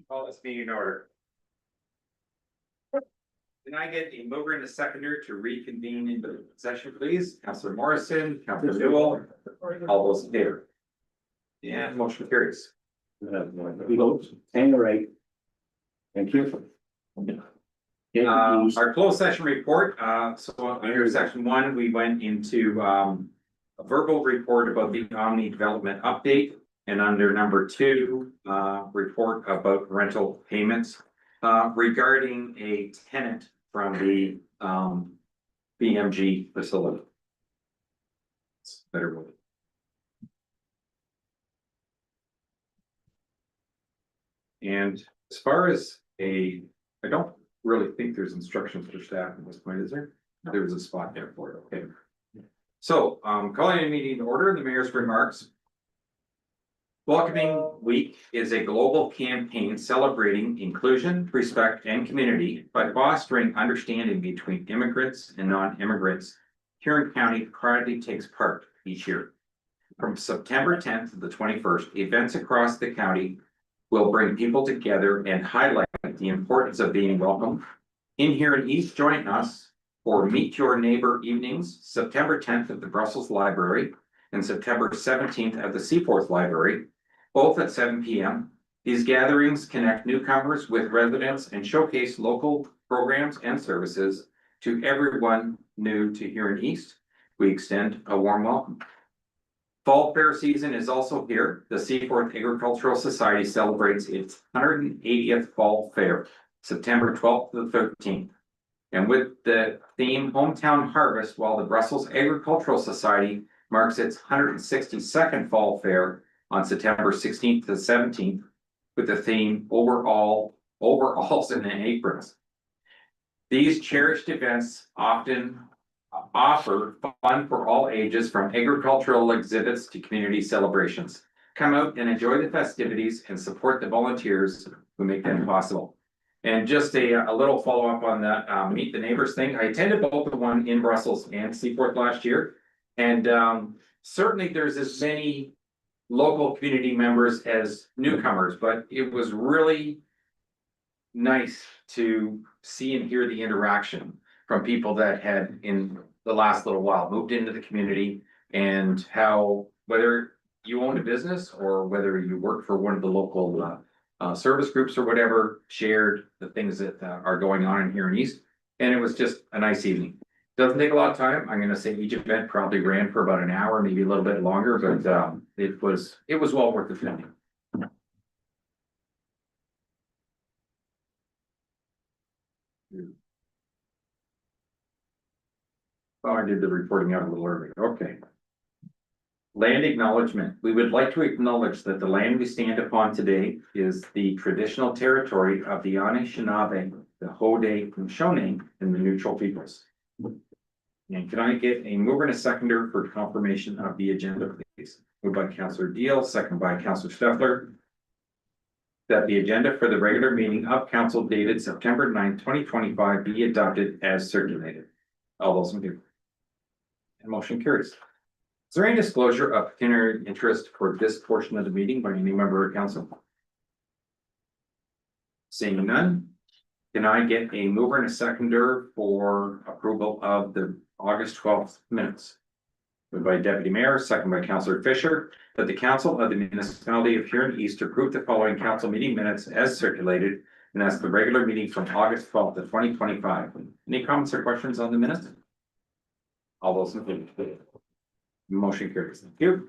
Call this meeting in order. Can I get a mover and a seconder to reconvene into session, please? Councillor Morrison, Councillor Newell, all those in favor? Yeah, motion carries. Votes and the right. Thank you. Our closed session report, so under section 1, we went into a verbal report about the Omni development update. And under number 2, report about rental payments regarding a tenant from the BMG facility. It's better word. And as far as I don't really think there's instructions for staff at this point, is there? There was a spot there for it, okay. So, calling a meeting to order, the mayor's remarks. Welcoming Week is a global campaign celebrating inclusion, respect, and community by fostering understanding between immigrants and non-immigrants. Huron County proudly takes part each year. From September 10th to the 21st, events across the county will bring people together and highlight the importance of being welcome. In Huron East, join us for Meet Your Neighbor evenings, September 10th at the Brussels Library and September 17th at the Seaforth Library, both at 7 p.m. These gatherings connect newcomers with residents and showcase local programs and services to everyone new to Huron East. We extend a warm welcome. Fall fair season is also here. The Seaforth Agricultural Society celebrates its 180th fall fair, September 12th to the 13th. And with the theme Hometown Harvest, while the Brussels Agricultural Society marks its 162nd fall fair on September 16th to 17th, with the theme Overalls and Aprons. These cherished events often offer fun for all ages, from agricultural exhibits to community celebrations. Come out and enjoy the festivities and support the volunteers who make them possible. And just a little follow-up on that Meet the Neighbors thing. I attended both the one in Brussels and Seaforth last year. And certainly there's as many local community members as newcomers, but it was really nice to see and hear the interaction from people that had in the last little while moved into the community, and how whether you own a business or whether you work for one of the local service groups or whatever, shared the things that are going on in Huron East. And it was just a nice evening. Doesn't take a lot of time. I'm going to say each event probably ran for about an hour, maybe a little bit longer, but it was well worth the filming. Oh, I did the reporting out a little early. Okay. Land acknowledgement. We would like to acknowledge that the land we stand upon today is the traditional territory of the Anishinaabe, the Haudenosaunee, and the neutral peoples. And can I get a mover and a seconder for confirmation of the agenda, please? Moved by Councillor Deal, second by Councillor Steffler. That the agenda for the regular meeting of council dated September 9th, 2025 be adopted as circulated. All those in favor? And motion carries. Is there any disclosure of pecuniary interest for this portion of the meeting by any member of council? Seeing none, can I get a mover and a seconder for approval of the August 12th minutes? Moved by Deputy Mayor, second by Councillor Fisher, that the Council of the Municipality of Huron East approve the following council meeting minutes as circulated and as the regular meeting from August 12th of 2025. Any comments or questions on the minutes? All those in favor? Motion carries. Thank you.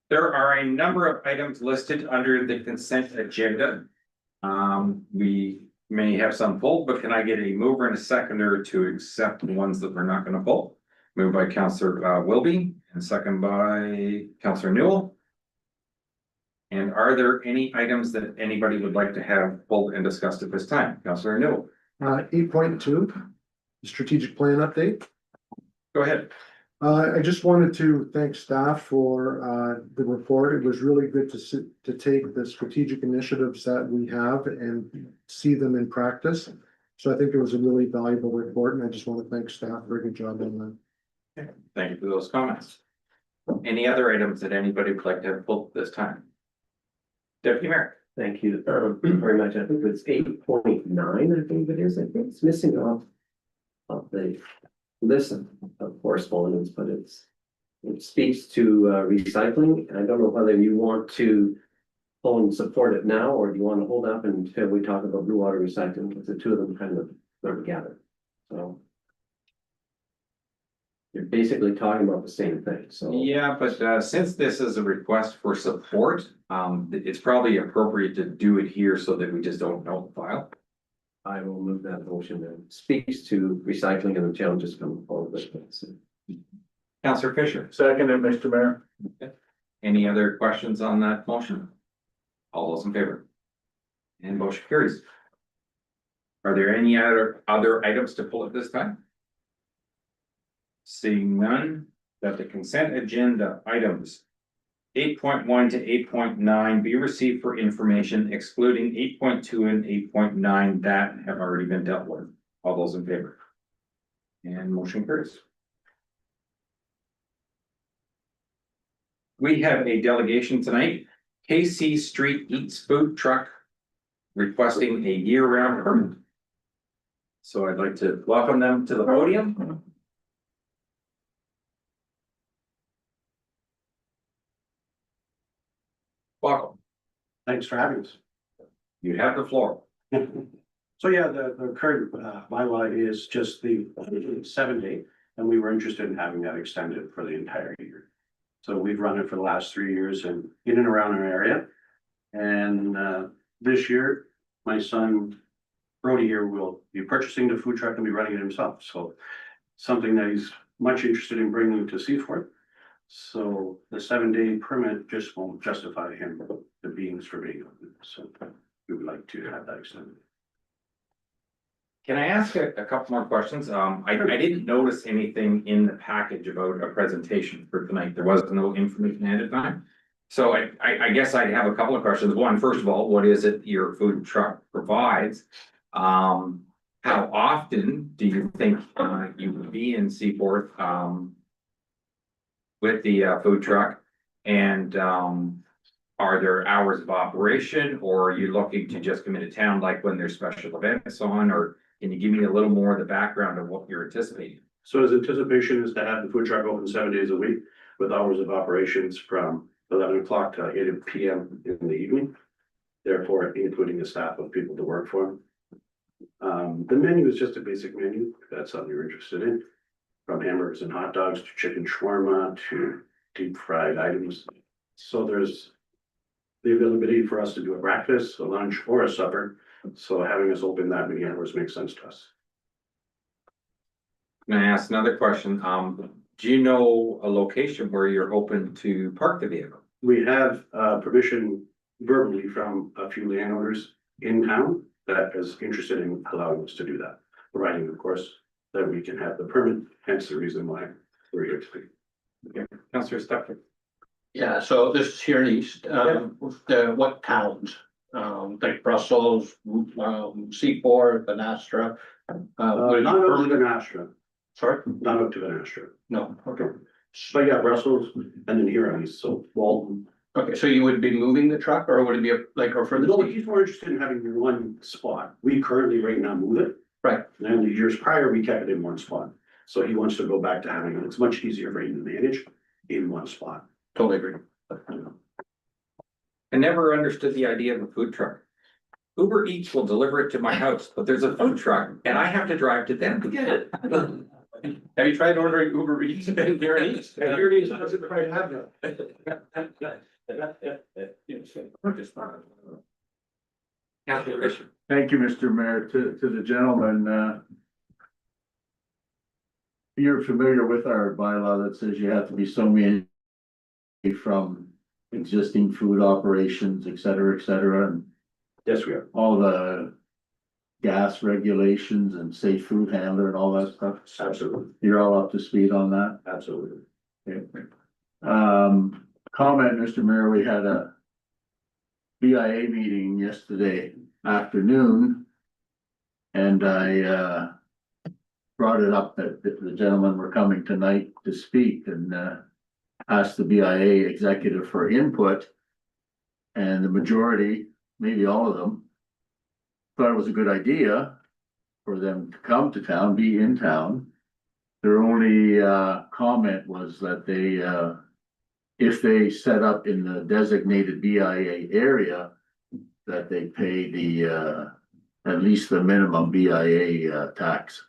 There are a number of items listed under the consent agenda. We may have some pulled, but can I get a mover and a seconder to accept the ones that we're not going to pull? Moved by Councillor Wilby and second by Councillor Newell. And are there any items that anybody would like to have pulled and discussed at this time? Councillor Newell. 8.2, strategic plan update. Go ahead. I just wanted to thank staff for the report. It was really good to take the strategic initiatives that we have and see them in practice. So I think it was a really valuable report, and I just want to thank staff for a good job on that. Okay. Thank you for those comments. Any other items that anybody would like to have pulled this time? Deputy Mayor. Thank you very much. I think it's 8.9, I think it is. I think it's missing off of the list of correspondence, but it speaks to recycling. I don't know whether you want to pull and support it now, or do you want to hold up until we talk about blue water recycling, because the two of them kind of go together. So you're basically talking about the same thing, so. Yeah, but since this is a request for support, it's probably appropriate to do it here so that we just don't know the file. I will move that motion that speaks to recycling and the challenges coming forward with it. Councillor Fisher, Seconded, Mr. Mayor. any other questions on that motion? All those in favor? And motion carries. Are there any other items to pull at this time? Seeing none, that the consent agenda items 8.1 to 8.9 be received for information, excluding 8.2 and 8.9 that have already been dealt with. All those in favor? And motion carries. We have a delegation tonight, KC Street Eats Food Truck, requesting a year-round permit. So I'd like to welcome them to the podium. Welcome, Thanks for having us. you have the floor. So yeah, the current bylaw is just the 7 day, and we were interested in having that extended for the entire year. So we've run it for the last 3 years and in and around our area. And this year, my son Brody here will be purchasing the food truck and be running it himself. So something that he's much interested in bringing to Seaford. So the 7 day permit just won't justify him the beings for being open. So we would like to have that extended. Can I ask a couple more questions? I didn't notice anything in the package about a presentation for tonight. There was no information ahead of time. So I guess I have a couple of questions. One, first of all, what is it your food truck provides? How often do you think you would be in Seaforth with the food truck? And are there hours of operation, or are you looking to just come into town like when there's special events on? Or can you give me a little more of the background of what you're anticipating? So his anticipation is to have the food truck open 7 days a week with hours of operations from 11 o'clock to 8 PM in the evening. Therefore, including the staff of people to work for him. The menu is just a basic menu, if that's something you're interested in. From hamburgers and hot dogs to chicken shawarma to deep fried items. So there's the ability for us to do a breakfast, a lunch, or a supper. So having us open that many hours makes sense to us. Can I ask another question? Do you know a location where you're hoping to park the vehicle? We have permission verbally from a few landowners in town that is interested in allowing us to do that. Providing, of course, that we can have the permit, hence the reason why we're here today. Councillor Stucker. Yeah, so this is here in East, what towns, like Brussels, Seaforth, Vanastra? Not up to Vanastra, Sorry, not up to Vanastra, no, okay. but yeah, Brussels and then Huron, so Walton. Okay, so you would be moving the truck, or would it be like, or for No, the, he's more interested in having one spot. We currently right now move it. right, And the years prior, we kept it in one spot. So he wants to go back to having it. It's much easier for him to manage in one spot. totally agree. I never understood the idea of a food truck. Uber Eats will deliver it to my house, but there's a food truck and I have to drive to them to get it. Have you tried ordering Uber Eats in here in East? Here it is, doesn't quite have Councillor Fisher. Thank you, Mr. Mayor. To the gentleman, you're familiar with our bylaw that says you have to be so many from existing food operations, et cetera, and Yes, we are. all the gas regulations and safe food handler and all that stuff. Absolutely, You're all up to speed on that? absolutely. Okay. Comment, Mr. Mayor, we had a BIA meeting yesterday afternoon. And I brought it up that the gentlemen were coming tonight to speak and asked the BIA executive for input. And the majority maybe all of them, thought it was a good idea for them to come to town, be in town. Their only comment was that they if they set up in the designated BIA area, that they pay the at least the minimum BIA tax.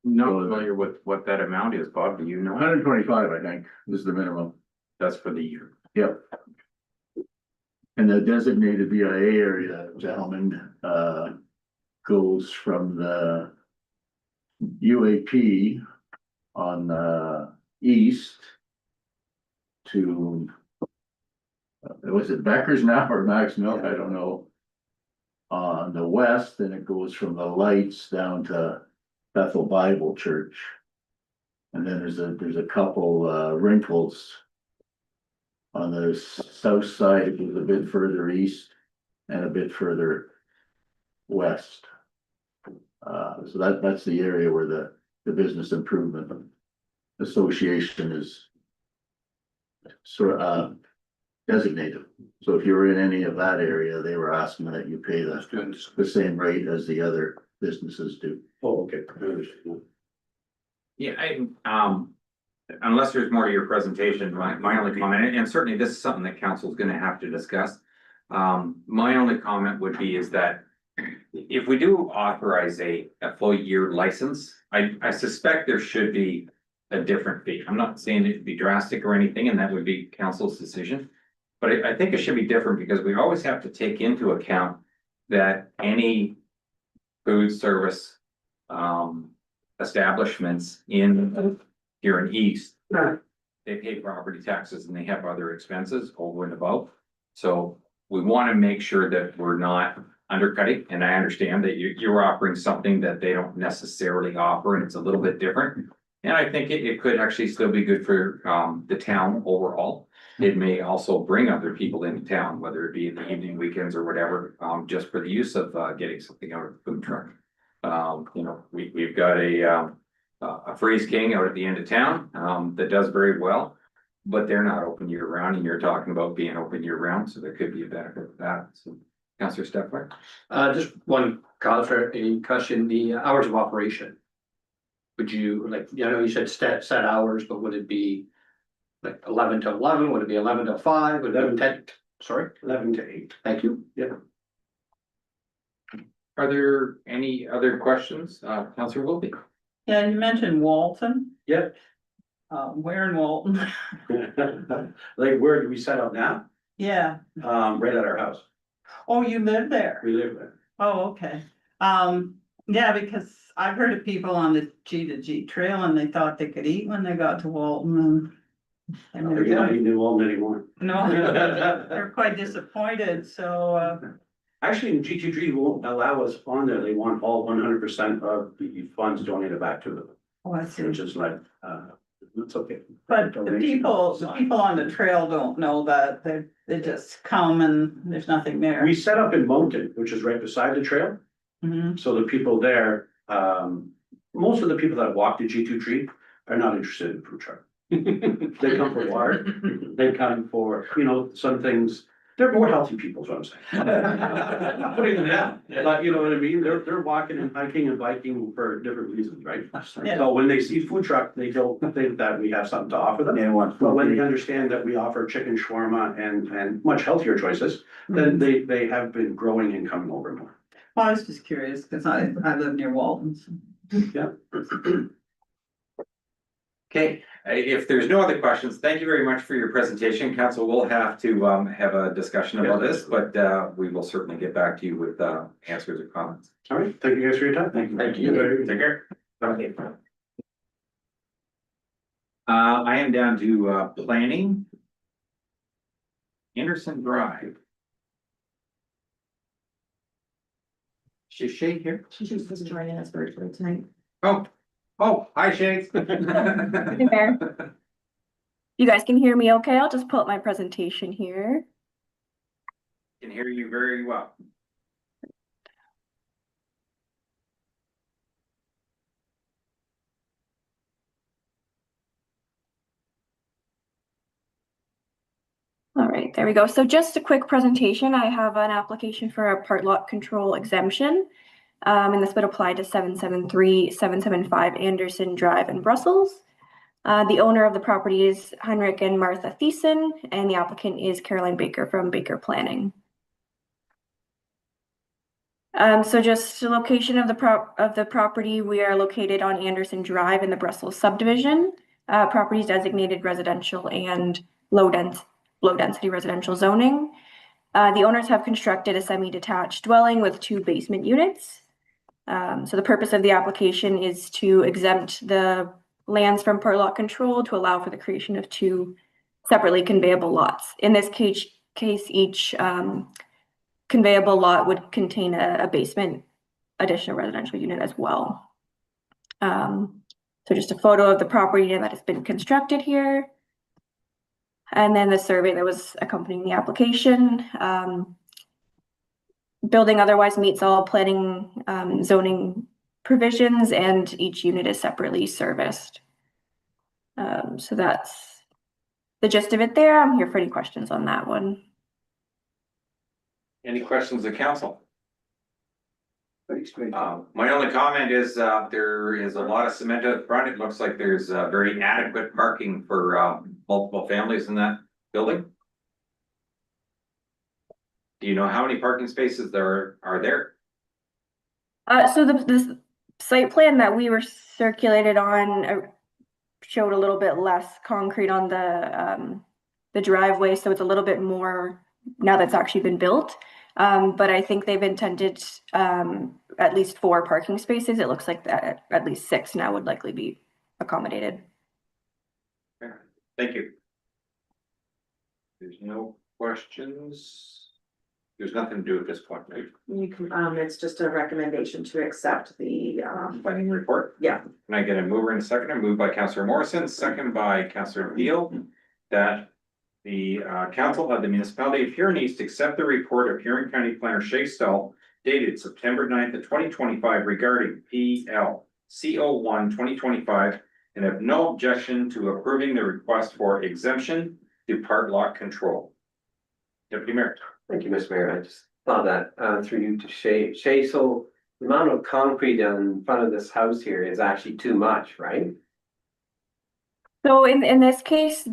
Not familiar with what that amount is, Bob, do you know? 125, I think, is the minimum. That's for the year. Yep. And the designated BIA area, gentlemen, goes from the UAP on the east to, was it Becker's now or Max Milk? I don't know. On the west, then it goes from the lights down to Bethel Bible Church. And then there's a couple wrinkles on the south side. It goes a bit further east and a bit further west. So that's the area where the Business Improvement Association is sort of designated. So if you were in any of that area, they were asking that you pay the same rate as the other businesses do. Oh, okay. I understand. Yeah, unless there's more to your presentation, my only comment, and certainly this is something that council is gonna have to discuss. My only comment would be is that if we do authorize a full year license, I suspect there should be a different fee. I'm not saying it'd be drastic or anything, and that would be council's decision. But I think it should be different because we always have to take into account that any food service establishments here in East, they pay property taxes and they have other expenses over and above. So we want to make sure that we're not undercutting, and I understand that you're offering something that they don't necessarily offer, and it's a little bit different. And I think it could actually still be good for the town overall. It may also bring other people into town, whether it be in the evening, weekends or whatever, just for the use of getting something out of the food truck. You know, we've got a Freeze King out at the end of town that does very well, but they're not open year round, and you're talking about being open year round, so there could be a benefit of that. So, Councillor Stepler. Just one question, the hours of operation. Would you, like, I know you said set hours, but would it be like 11 to 11? Would it be 11 to 5? Would it be 10? Sorry, 11 to 8. thank you. Yeah. Are there any other questions? Councillor Wilkie? Yeah, you mentioned Walton. Yep. Where in Walton? Like, where do we set up now? Yeah. Right at our house. Oh, you live there? We live there. Oh, okay. Yeah, because I've heard of people on the G to G trail and they thought they could eat when they got to Walton and You're not eating in Walton anymore. no, they're quite disappointed, so, Actually, G2G won't allow us on there. They want all 100% of the funds donated back to them, oh, I see. which is like, it's okay. But the people on the trail don't know that, they just come and there's nothing there. We set up in Moncton, which is right beside the trail. Mhm. So the people there, most of the people that walk to G2G are not interested in food truck. They come for water, they come for, you know, some things, they're more healthy people, is what I'm saying. Not putting them down, but you know what I mean, they're walking and hiking and biking for different reasons, right? Yeah. So when they see food truck, they don't think that we have something to offer them. But when they understand that we offer chicken shawarma and much healthier choices, then they have been growing and coming over more. Well, I was just curious, cause I live near Walton. So. Yeah. Okay, if there's no other questions, thank you very much for your presentation. Council will have to have a discussion about this, but we will certainly get back to you with answers or comments. All right, thank you guys for your time. Thank you. Thank you. Take care. Okay. I am down to planning. Anderson Drive. Is Shay here? She's just joining us virtually tonight. Oh, hi Shay. Hey there. You guys can hear me okay? I'll just pull up my presentation here. Can hear you very well. All right, there we go. So just a quick presentation. I have an application for a part lot control exemption. And this would apply to 773, 775 Anderson Drive in Brussels. The owner of the property is Heinrich and Martha Thiessen, and the applicant is Caroline Baker from Baker Planning. So just the location of the property, we are located on Anderson Drive in the Brussels subdivision. Property is designated residential and low density residential zoning. The owners have constructed a semi-detached dwelling with 2 basement units. So the purpose of the application is to exempt the lands from part lot control to allow for the creation of 2 separately conveyable lots. In this case each conveyable lot would contain a basement additional residential unit as well. So just a photo of the property that has been constructed here. And then the survey that was accompanying the application. Building otherwise meets all planning zoning provisions, and each unit is separately serviced. So that's the gist of it there. I'm here for any questions on that one. Any questions of council? Thanks, great. My only comment is, there is a lot of cement out front. It looks like there's very adequate parking for multiple families in that building. Do you know how many parking spaces there are there? So the site plan that we were circulated on showed a little bit less concrete on the driveway, so it's a little bit more now that's actually been built. But I think they've intended at least 4 parking spaces. It looks like that at least 6 now would likely be accommodated. Thank you. There's no questions. There's nothing to do at this point, right? You can, it's just a recommendation to accept the, Planning report? yeah. Can I get a mover and a seconder? Moved by Councillor Morrison, second by Councillor Beal, that the council of the municipality of Huron East accept the report of Huron County Planner Shay Stull dated September 9th of 2025 regarding PL CO1 2025 and have no objection to approving the request for exemption to part lot control. Deputy Mayor. Thank you, Mr. Mayor. I just thought that through you to Shay. Shay, so the amount of concrete in front of this house here is actually too much, right? So in this case,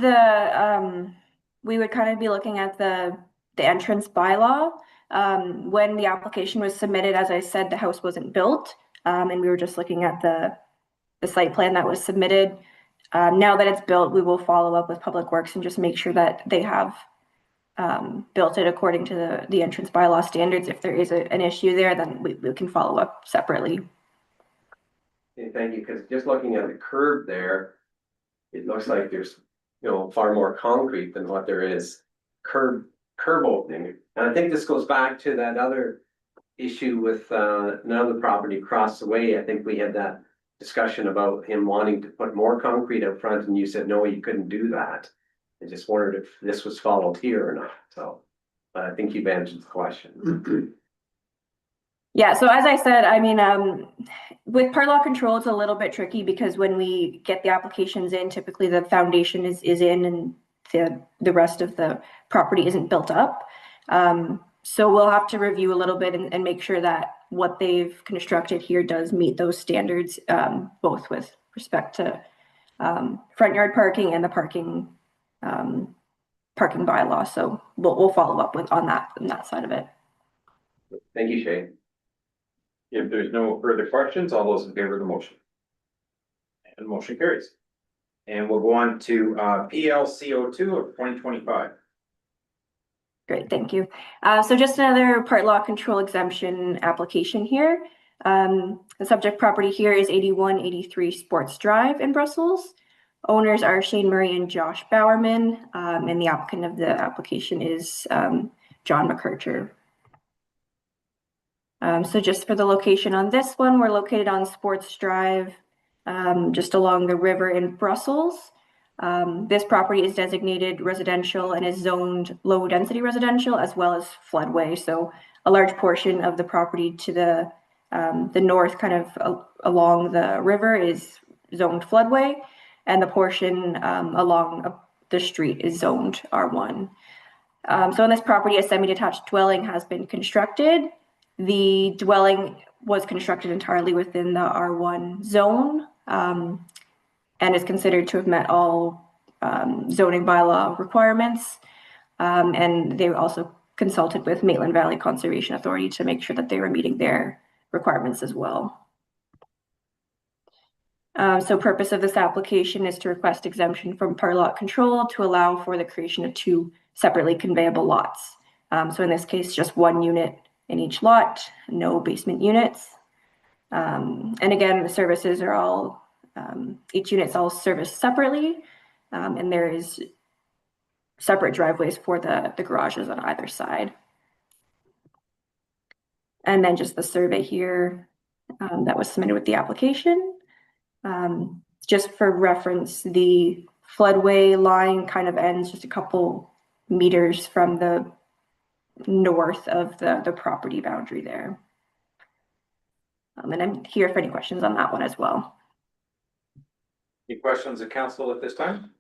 we would kind of be looking at the entrance bylaw. When the application was submitted, as I said, the house wasn't built, and we were just looking at the site plan that was submitted. Now that it's built, we will follow up with Public Works and just make sure that they have built it according to the entrance bylaw standards. If there is an issue there, then we can follow up separately. Okay, thank you, because just looking at the curb there, it looks like there's, far more concrete than what there is curb opening. And I think this goes back to that other issue with another property across the way. I think we had that discussion about him wanting to put more concrete up front, and you said, no, you couldn't do that. I just wondered if this was followed here or not, so, but I think you've answered the question. Yeah, so as I said, I mean, with part lot control, it's a little bit tricky because when we get the applications in, typically the foundation is in and the rest of the property isn't built up. So we'll have to review a little bit and make sure that what they've constructed here does meet those standards, both with respect to front yard parking and the parking bylaw. So we'll follow up on that side of it. Thank you, Shay. If there's no further questions, all those in favor of the motion? And the motion carries. And we'll go on to PLCO2 of 2025. Great, thank you. So just another part lot control exemption application here. The subject property here is 8183 Sports Drive in Brussels. Owners are Shane Murray and Josh Bowerman, and the applicant of the application is John McKercher. So just for the location on this one, we're located on Sports Drive, just along the river in Brussels. This property is designated residential and is zoned low density residential as well as floodway. So a large portion of the property to the north, kind of along the river, is zoned floodway, and the portion along the street is zoned R1. So on this property, a semi-detached dwelling has been constructed. The dwelling was constructed entirely within the R1 zone, and is considered to have met all zoning bylaw requirements. And they also consulted with Maitland Valley Conservation Authority to make sure that they were meeting their requirements as well. So purpose of this application is to request exemption from per lot control to allow for the creation of 2 separately conveyable lots. So in this case, just 1 unit in each lot, no basement units. And again, the services are all, each unit's all serviced separately, and there is separate driveways for the garages on either side. And then just the survey here that was submitted with the application. Just for reference, the floodway line kind of ends just a couple meters from the north of the property boundary there. And I'm here for any questions on that one as well. Any questions of council at this time?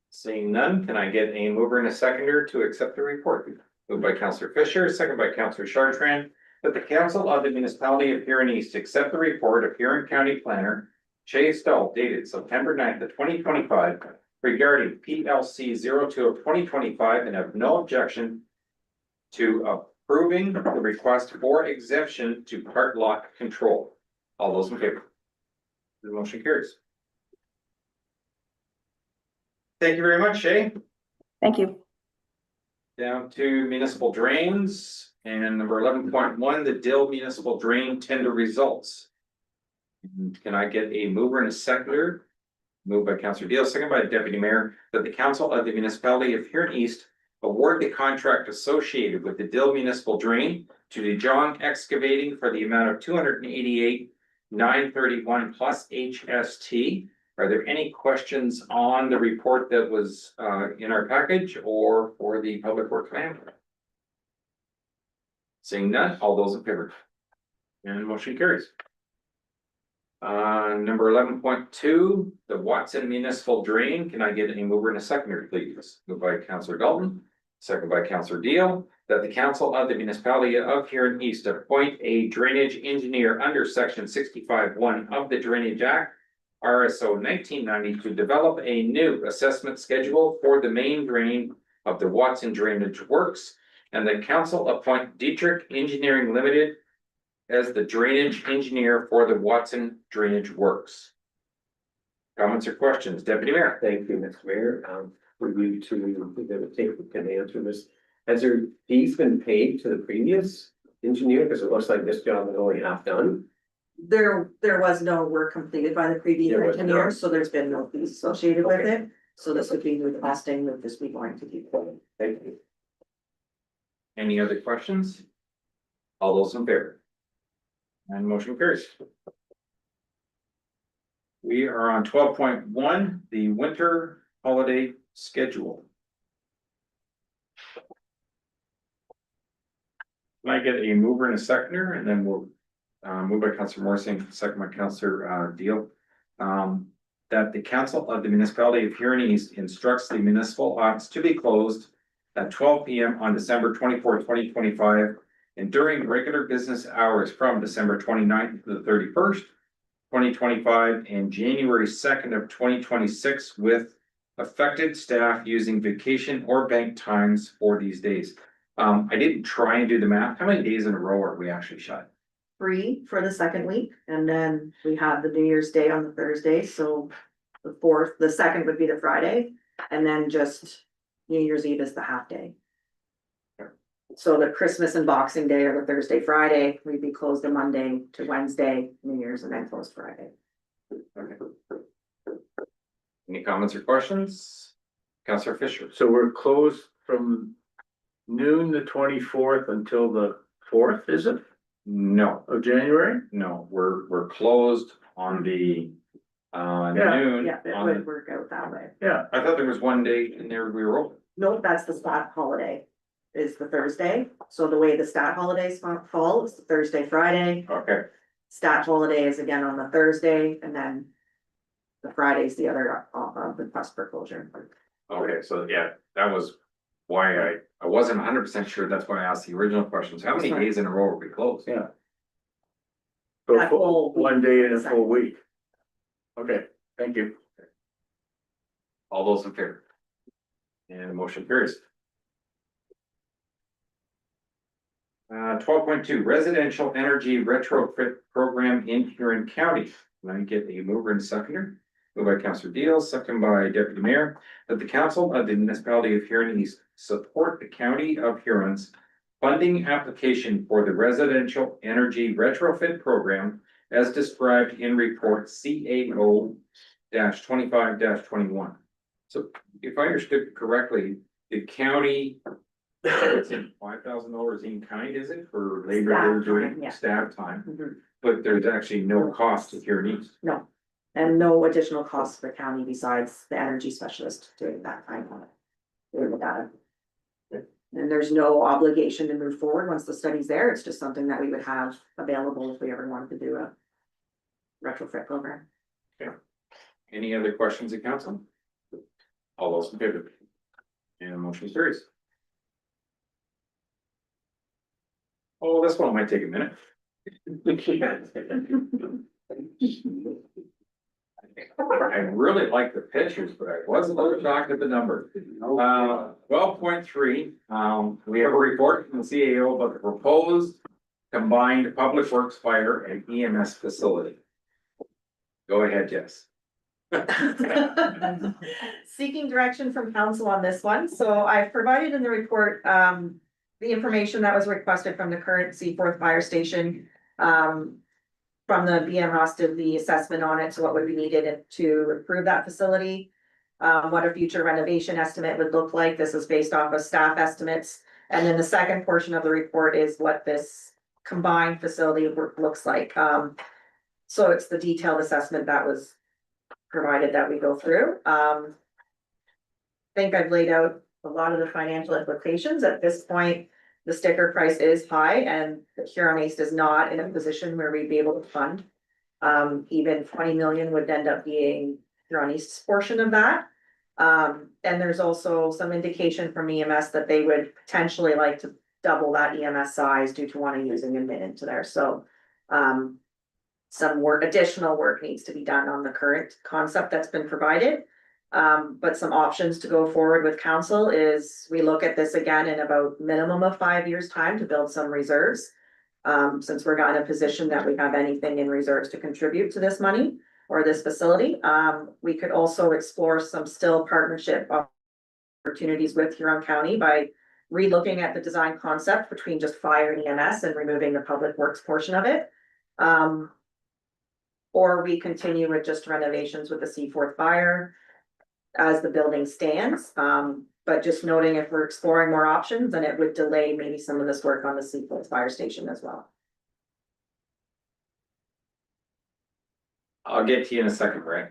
Seeing none, can I get a mover and a seconder to accept the report? Moved by Councillor Fisher, second by Councillor Chartrand, that the council of the municipality of Huron East accept the report of Huron County Planner Shay Stahl dated September 9th of 2025 regarding PLC 02 of 2025 and have no objection to approving the request for exemption to part lot control. All those in favor? The motion carries. Thank you very much, Shay. Thank you. Down to municipal drains and number 11.1, the Dill municipal drain tender results. And can I get a mover and a seconder? Moved by Councillor Deal, second by Deputy Mayor, that the council of the municipality of Huron East award the contract associated with the Dill municipal drain to DeJong Excavating for the amount of $288,931 plus HST. Are there any questions on the report that was in our package or for the public works manager? Seeing none, all those in favor? And motion carries. Number 11.2, the Watson Municipal Drain. Can I get a mover and a seconder, please? Moved by Councillor Dalton, second by Councillor Deal, that the council of the municipality of Huron East appoint a drainage engineer under section 65(1) of the Drainage Act, RSO 1990, to develop a new assessment schedule for the main drain of the Watson Drainage Works, and the council appoint Dietrich Engineering Limited as the drainage engineer for the Watson Drainage Works. Comments or questions, Deputy Mayor? Thank you, Mr. Mayor. For you to can answer this. Has there fees been paid to the previous engineer? Because it looks like this job is only half done. There was no work completed by the previous There was engineer, none. so there's been no fees associated with Okay. it. So this would be the costing that this be going to be. Thank you. Any other questions? All those in favor? And motion carries. We are on 12.1, the winter holiday schedule. Can I get a mover and a seconder, and then we'll move by Councillor Morrison, second by Councillor Deal. That the council of the municipality of Huron East instructs the municipal office to be closed at 12 p.m. on December 24th, 2025, and during regular business hours from December 29th to the 31st, 2025, and January 2nd of 2026, with affected staff using vacation or bank times for these days. I didn't try and do the math. How many days in a row are we actually shut? 3 for the second week, and then we have the New Year's Day on the Thursday, so the 4th, the 2nd would be the Friday, and then just New Year's Eve is the half day. So the Christmas and Boxing Day are the Thursday, Friday, we'd be closed on Monday to Wednesday, New Year's, and then closed Friday. Okay. Any comments or questions? Councillor Fisher. So we're closed from noon the 24th until the 4th, is it, No, of January? no, we're closed on the noon. Yeah, it on would the- work out that way. Yeah, I thought there was one day in there we were open. Nope, that's the stat holiday, is the Thursday, so the way the stat holidays fall is the Thursday, Friday. Okay, Stat holiday is again on the Thursday, and then the Friday's the other, request for closure. okay, so yeah, that was why I wasn't 100% sure, that's why I asked the original questions, how many Sorry. days in a row are we closed? Yeah. That So whole week. one day in a full week. Okay, thank you. All those in favor? And motion carries. 12.2 residential energy retrofit program in Huron County. Let me get a mover and seconder. Moved by Councillor Deal, second by Deputy Mayor, that the council of the municipality of Huron East support the county of Huron's funding application for the residential energy retrofit program as described in report CAO 25-21. So if I understood correctly, the county, it's $5,000 in kind, is it, for labor they're Staff time, doing, yeah. staff time? Mhm. But there's actually no cost to Huron East. No, and no additional costs for the county besides the energy specialist doing that time on it. Doing the data. And there's no obligation to move forward once the study's there, it's just something that we would have available if we ever wanted to do a retrofit program. Any other questions of council? All those in favor? And motion carries. Oh, this one might take a minute. I really like the pictures, but I was a little shocked at the number. 12.3, we have a report from the CAO about the proposed combined public works, fire and EMS facility. Go ahead, Jess. Seeking direction from council on this one, so I've provided in the report, the information that was requested from the current Seaforth Fire Station. From the BMROS did the assessment on it, so what would be needed to improve that facility. What a future renovation estimate would look like, this is based off of staff estimates. And then the second portion of the report is what this combined facility looks like. So it's the detailed assessment that was provided that we go through. Think I've laid out a lot of the financial implications. At this point, the sticker price is high and Huron East is not in a position where we'd be able to fund. Even 20 million would end up being Huron East's portion of that. And there's also some indication from EMS that they would potentially like to double that EMS size due to wanting using admin into there, so. Some additional work needs to be done on the current concept that's been provided. But some options to go forward with council is we look at this again in about minimum of 5 years' time to build some reserves. Since we're not in a position that we have anything in reserves to contribute to this money or this facility. We could also explore some still partnership opportunities with Huron County by re-looking at the design concept between just fire and EMS and removing the public works portion of it. Or we continue with just renovations with the Seaforth Fire as the building stands. But just noting if we're exploring more options, then it would delay maybe some of this work on the Seaforth Fire Station as well. I'll get to you in a second, Ray.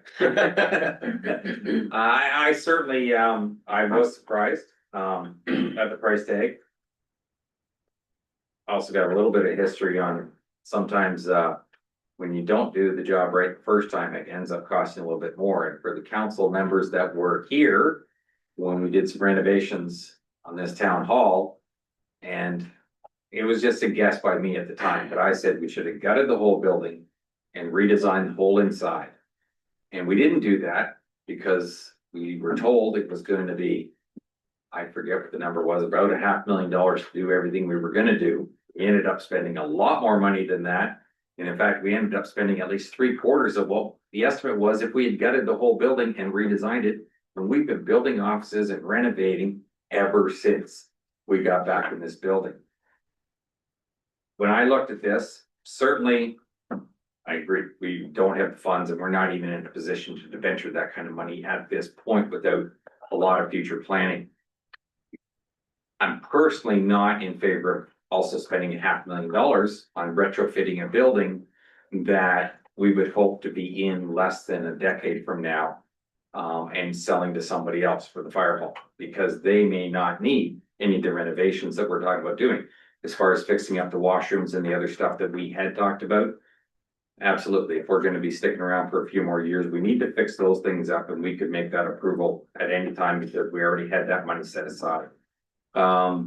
I certainly, I was surprised, at the price tag. I also got a little bit of history on sometimes, when you don't do the job right the first time, it ends up costing a little bit more. And for the council members that were here when we did some renovations on this town hall, and it was just a guess by me at the time, but I said we should have gutted the whole building and redesigned the whole inside. And we didn't do that because we were told it was going to be, I forget what the number was, about $500,000 to do everything we were gonna do. We ended up spending a lot more money than that. And in fact, we ended up spending at least 3/4 of what the estimate was if we had gutted the whole building and redesigned it. And we've been building offices and renovating ever since we got back in this building. When I looked at this, certainly, I agree, we don't have the funds and we're not even in a position to venture that kind of money at this point without a lot of future planning. I'm personally not in favor of also spending $500,000 on retrofitting a building that we would hope to be in less than a decade from now. And selling to somebody else for the fire hall, because they may not need any of the renovations that we're talking about doing. As far as fixing up the washrooms and the other stuff that we had talked about. Absolutely, if we're gonna be sticking around for a few more years, we need to fix those things up and we could make that approval at any time because we already had that money set aside. I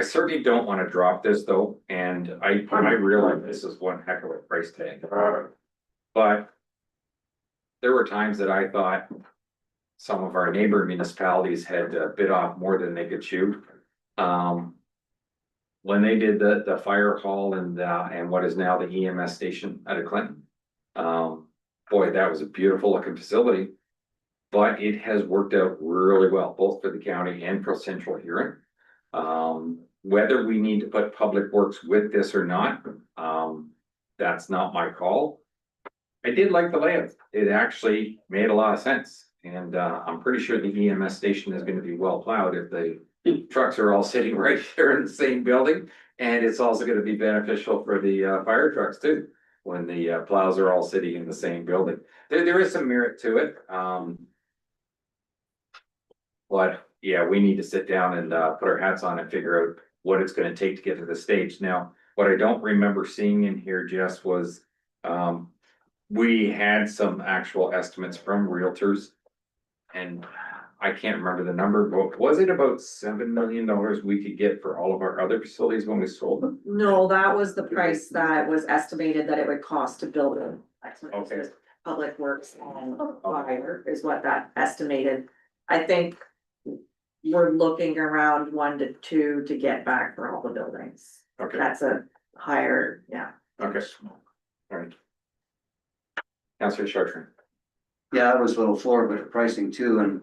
certainly don't wanna drop this though, and I realize this is one heck of a price tag. But there were times that I thought some of our neighbor municipalities had bit off more than they could chew. When they did the fire hall and what is now the EMS station out of Clinton. Boy, that was a beautiful looking facility. But it has worked out really well, both for the county and for Central Huron. Whether we need to put public works with this or not, that's not my call. I did like the layout. It actually made a lot of sense. And I'm pretty sure the EMS station is gonna be well plowed if the trucks are all sitting right there in the same building. And it's also gonna be beneficial for the fire trucks too, when the plows are all sitting in the same building. There is some merit to it. But yeah, we need to sit down and put our hats on and figure out what it's gonna take to get to the stage. Now, what I don't remember seeing in here, Jess, was we had some actual estimates from realtors. And I can't remember the number, but was it about $7 million we could get for all of our other facilities when we sold them? No, that was the price that was estimated that it would cost to build them. Okay. Public Works and fire is what that estimated. I think we're looking around 1 to 2 to get back for all the buildings. Okay, That's a higher, yeah. okay. All right. Councilor Chartrand. Yeah, I was a little floored with the pricing too, and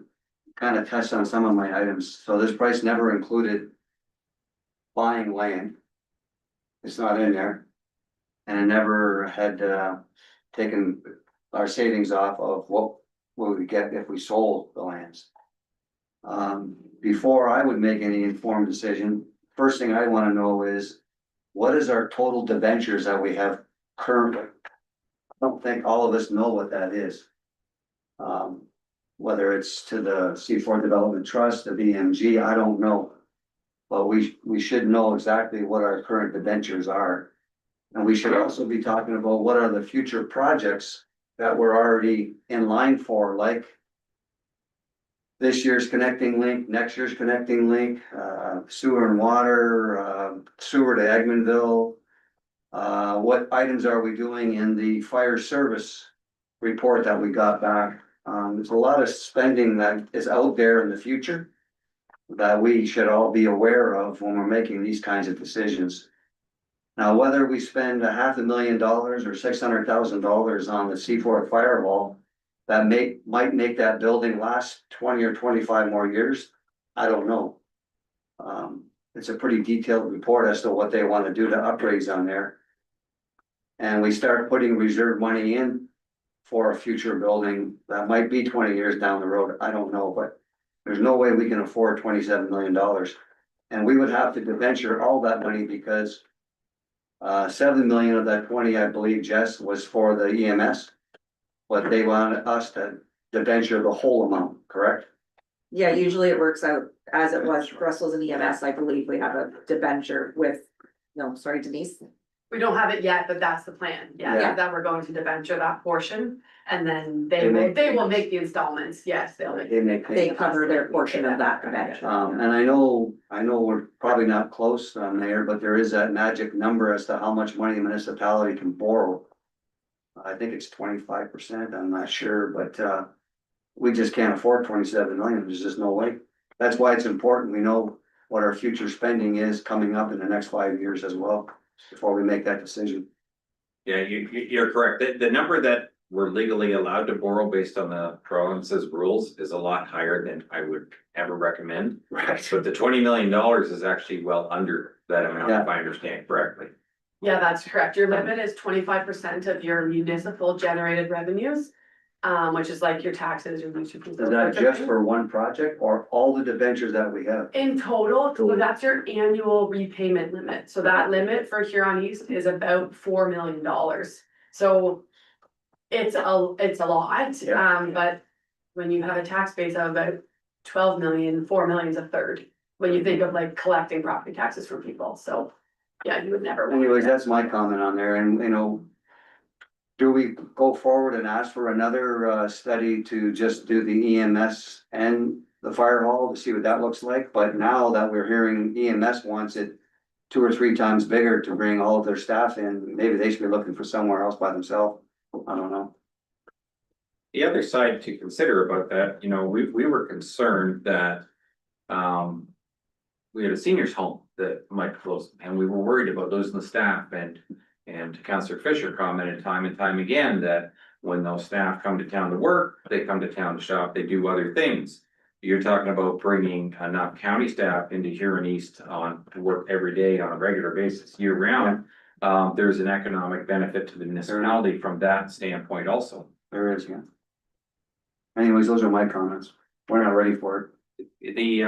kind of touched on some of my items. So this price never included buying land. It's not in there. And it never had taken our savings off of what we would get if we sold the lands. Before I would make any informed decision, first thing I want to know is what is our total debentures that we have currently? I don't think all of us know what that is. Whether it's to the C4 Development Trust, the BMG, I don't know. But we should know exactly what our current debentures are. And we should also be talking about what are the future projects that we're already in line for, like this year's connecting link, next year's connecting link, sewer and water, sewer to Egmontville. What items are we doing in the fire service report that we got back? There's a lot of spending that is out there in the future that we should all be aware of when we're making these kinds of decisions. Now, whether we spend $500,000 or $600,000 on the C4 firewall, that might make that building last 20 or 25 more years, I don't know. It's a pretty detailed report as to what they want to do to upgrades on there. And we start putting reserve money in for a future building that might be 20 years down the road, I don't know, but there's no way we can afford $27 million. And we would have to debenture all that money because 7 million of that 20, I believe, Jess, was for the EMS. But they wanted us to debenture the whole amount, correct? Yeah, usually it works out as it was Brussels and EMS. I believe we have a debenture with, no, sorry, Denise. We don't have it yet, but that's the plan, Yeah. yeah, that we're going to debenture that portion, and then They make they will make the installments, yes, they'll make. They cover their portion of that debenture. And I know we're probably not close on there, but there is that magic number as to how much money a municipality can borrow. I think it's 25%, I'm not sure, but we just can't afford 27 million, there's just no way. That's why it's important we know what our future spending is coming up in the next 5 years as well, before we make that decision. Yeah, you're correct. The number that we're legally allowed to borrow based on the province's rules is a lot higher than I would ever recommend. Right. But the $20 million is actually well under that amount, if I understand correctly. Yeah, that's correct, your limit is 25% of your municipal generated revenues, which is like your taxes, your municipal. Is that just for one project or all the debentures that we have? In total, so that's your annual repayment limit, so that limit for Huron East is about $4 million. So it's a lot, Yeah. but when you have a tax base of about 12 million, 4 million is a third. When you think of like collecting property taxes from people, so yeah, you would never. want Anyways, that. that's my comment on there, and do we go forward and ask for another study to just do the EMS and the fire hall to see what that looks like, but now that we're hearing EMS wants it 2 or 3 times bigger to bring all of their staff in, maybe they should be looking for somewhere else by themselves. I don't know. The other side to consider about that, you know, we were concerned that, we had a seniors home that might close, and we were worried about losing the staff, and Councillor Fisher commented time and time again that when those staff come to town to work, they come to town to shop, they do other things. You're talking about bringing enough county staff into Huron East to work every day on a regular basis, year round. There's an economic benefit to the municipality from that standpoint also. There is, yeah. Anyways, those are my comments. We're not ready for it.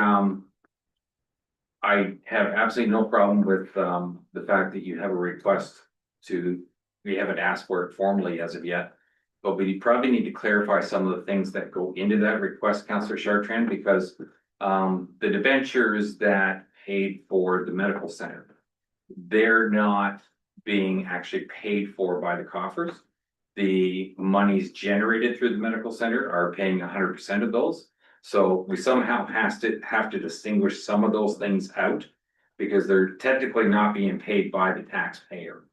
I have absolutely no problem with, the fact that you have a request we haven't asked for it formally as of yet. But we probably need to clarify some of the things that go into that request, Councillor Chartrand, because, the debentures that paid for the medical center, they're not being actually paid for by the coffers. The monies generated through the medical center are paying 100% of those. So we somehow have to distinguish some of those things out because they're technically not being paid by the taxpayer.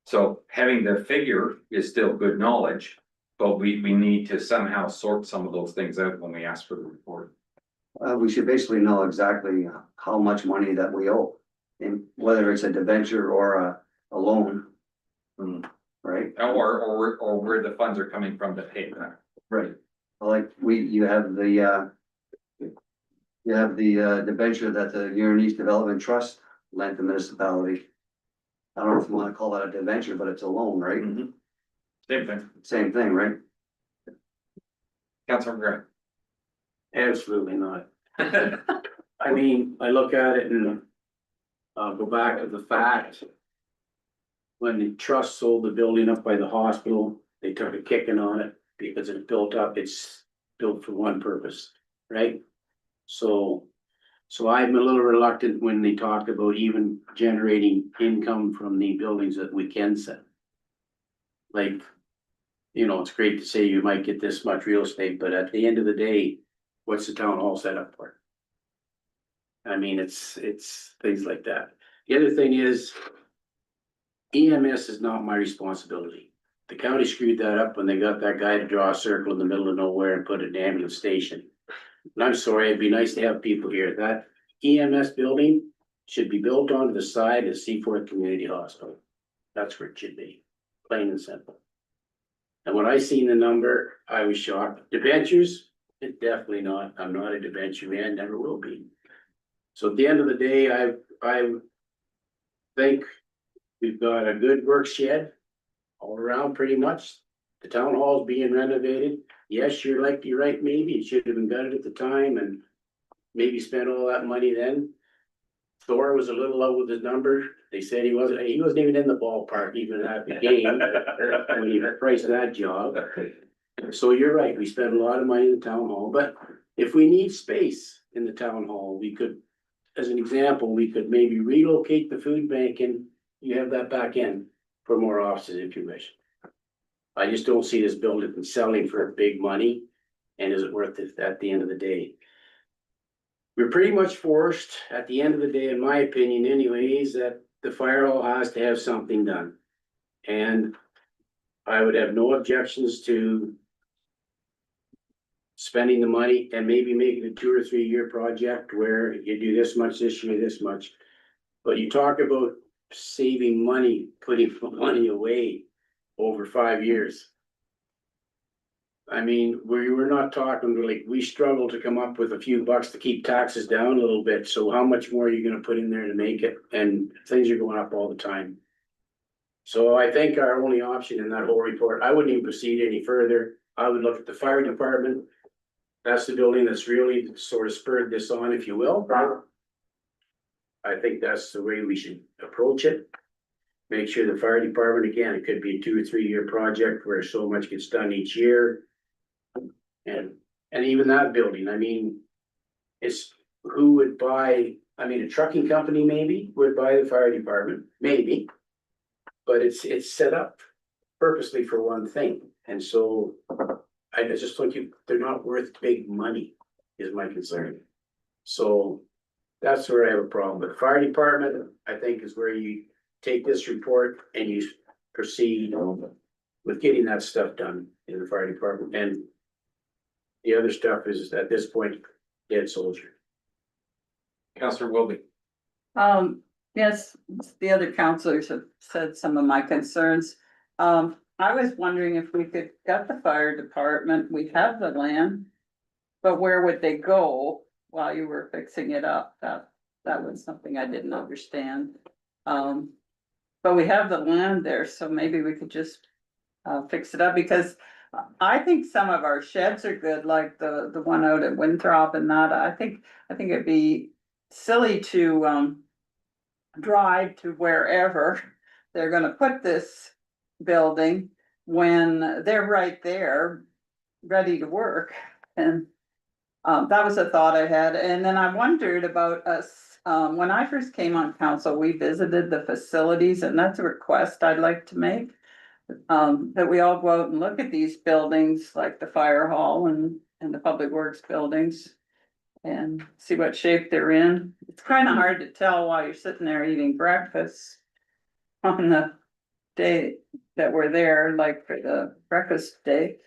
So having the figure is still good knowledge, but we need to somehow sort some of those things out when we ask for the report. We should basically know exactly how much money that we owe, and whether it's a debenture or a loan. Right? Or where the funds are coming from to pay that. Right. Like you have the debenture that the Huron East Development Trust lent the municipality. I don't know if you wanna call that a debenture, but it's a loan, right? Same thing. Same thing, right? Councillor Grant. Absolutely not. I mean, I look at it and go back to the fact. When the trust sold the building up by the hospital, they took a kicking on it because it's built up, it's built for one purpose, right? So I'm a little reluctant when they talk about even generating income from the buildings that we can sell. Like, you know, it's great to say you might get this much real estate, but at the end of the day, what's the town hall set up for? I mean, it's things like that. The other thing is, EMS is not my responsibility. The county screwed that up when they got that guy to draw a circle in the middle of nowhere and put an ambulance station. And I'm sorry, it'd be nice to have people here. That EMS building should be built onto the side of Seaforth Community Hospital. That's where it should be, plain and simple. And when I seen the number, I was shocked. Debentures, definitely not. I'm not a debenture man, never will be. So at the end of the day, I think we've got a good work shed all around pretty much. The town hall's being renovated. Yes, you're right, maybe it should have been done at the time and maybe spent all that money then. Thor was a little low with his number. They said he wasn't even in the ballpark even at the game when he priced that job. So you're right, we spent a lot of money in the town hall, but if we need space in the town hall, we could, as an example, we could maybe relocate the food bank and you have that back end for more offices if you wish. I just don't see this building selling for big money. And is it worth it at the end of the day? We're pretty much forced at the end of the day, in my opinion anyways, that the fire hall has to have something done. And I would have no objections to spending the money and maybe making a 2 or 3 year project where you do this much this year, this much. But you talk about saving money, putting money away over 5 years. I mean, we're not talking like we struggle to come up with a few bucks to keep taxes down a little bit. So how much more are you gonna put in there to make it? And things are going up all the time. So I think our only option in that whole report, I wouldn't even proceed any further. I would look at the fire department. That's the building that's really sort of spurred this on, if you will. I think that's the way we should approach it. Make sure the fire department, again, it could be a 2 or 3 year project where so much gets done each year. And even that building, I mean, it's who would buy, I mean, a trucking company maybe would buy the fire department, maybe. But it's set up purposely for one thing. And so I just think they're not worth big money. is my concern. So that's where I have a problem, but fire department, I think is where you take this report and you proceed with getting that stuff done in the fire department, and the other stuff is at this point, dead soldier. Counselor Wilby. Yes, the other counselors have said some of my concerns. I was wondering if we could get the fire department, we have the land. But where would they go while you were fixing it up? That was something I didn't understand. But we have the land there, so maybe we could just fix it up, because I think some of our sheds are good, like the one out at Winthrop and that. I think it'd be silly to drive to wherever they're gonna put this building when they're right there, ready to work. And that was a thought I had. And then I wondered about us, when I first came on council, we visited the facilities, and that's a request I'd like to make. That we all go out and look at these buildings, like the fire hall and the public works buildings. And see what shape they're in. It's kind of hard to tell while you're sitting there eating breakfast on the day that we're there, like for the breakfast day.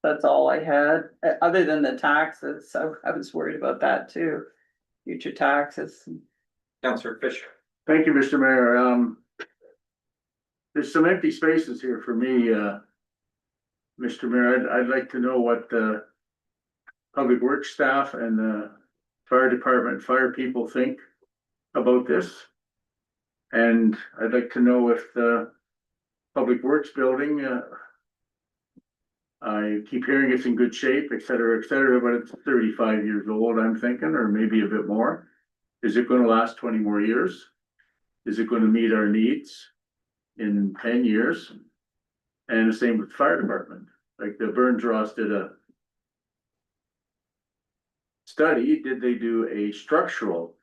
That's all I had, other than the taxes, so I was worried about that too, future taxes. Counselor Fisher. Thank you, Mr. Mayor. There's some empty spaces here for me, Mr. Mayor. I'd like to know what the public works staff and the fire department, fire people think about this. And I'd like to know if the public works building, I keep hearing it's in good shape, et cetera, but it's 35 years old, I'm thinking, or maybe a bit more. Is it gonna last 20 more years? Is it gonna meet our needs in 10 years? And the same with the fire department. Like the Burns Ross did a study. Did they do a structural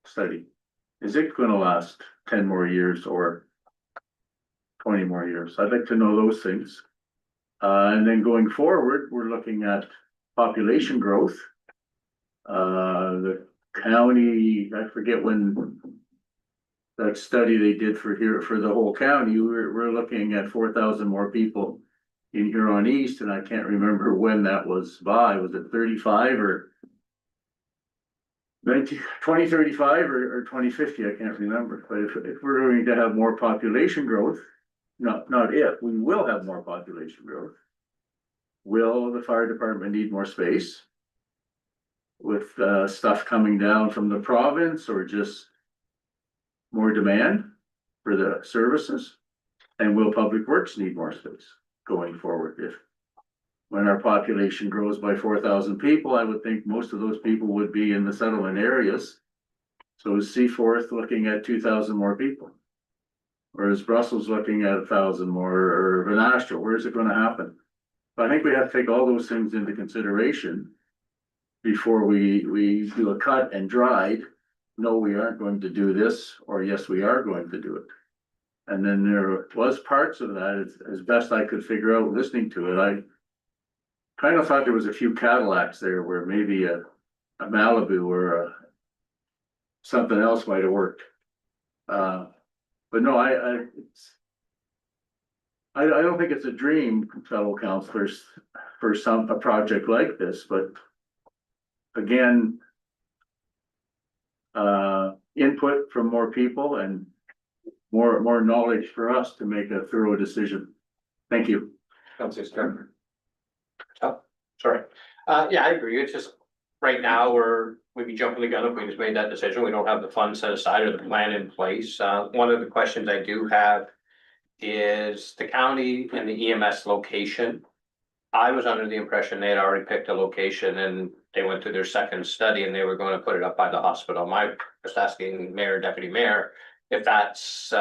study? Is it gonna last 10 more years or 20 more years? I'd like to know those things. And then going forward, we're looking at population growth. The county, I forget when that study they did for here, for the whole county, we're looking at 4,000 more people in Huron East, and I can't remember when that was by. Was it 35 or 2035 or 2050? I can't remember. But if we're going to have more population growth, not if, we will have more population growth. Will the fire department need more space with stuff coming down from the province, or just more demand for the services? And will public works need more space going forward? If when our population grows by 4,000 people, I would think most of those people would be in the settlement areas. So is Seaforth looking at 2,000 more people? Or is Brussels looking at 1,000 more, or Van Astor? Where is it going to happen? But I think we have to take all those things into consideration before we do a cut and dried. No, we aren't going to do this, or yes, we are going to do it. And then there was parts of that, as best I could figure out listening to it. I kind of thought there was a few Cadillacs there where maybe a Malibu or something else might have worked. But no, I don't think it's a dream, fellow councilors, for a project like this, but again, input from more people and more knowledge for us to make a thorough decision. Thank you. Counselor Scarper. Oh, sorry. Yeah, I agree. It's just right now we'd be jumping the gun if we just made that decision. We don't have the funds set aside or the plan in place. One of the questions I do have is the county and the EMS location. I was under the impression they had already picked a location and they went through their second study and they were going to put it up by the hospital. I'm just asking Mayor, Deputy Mayor, if that's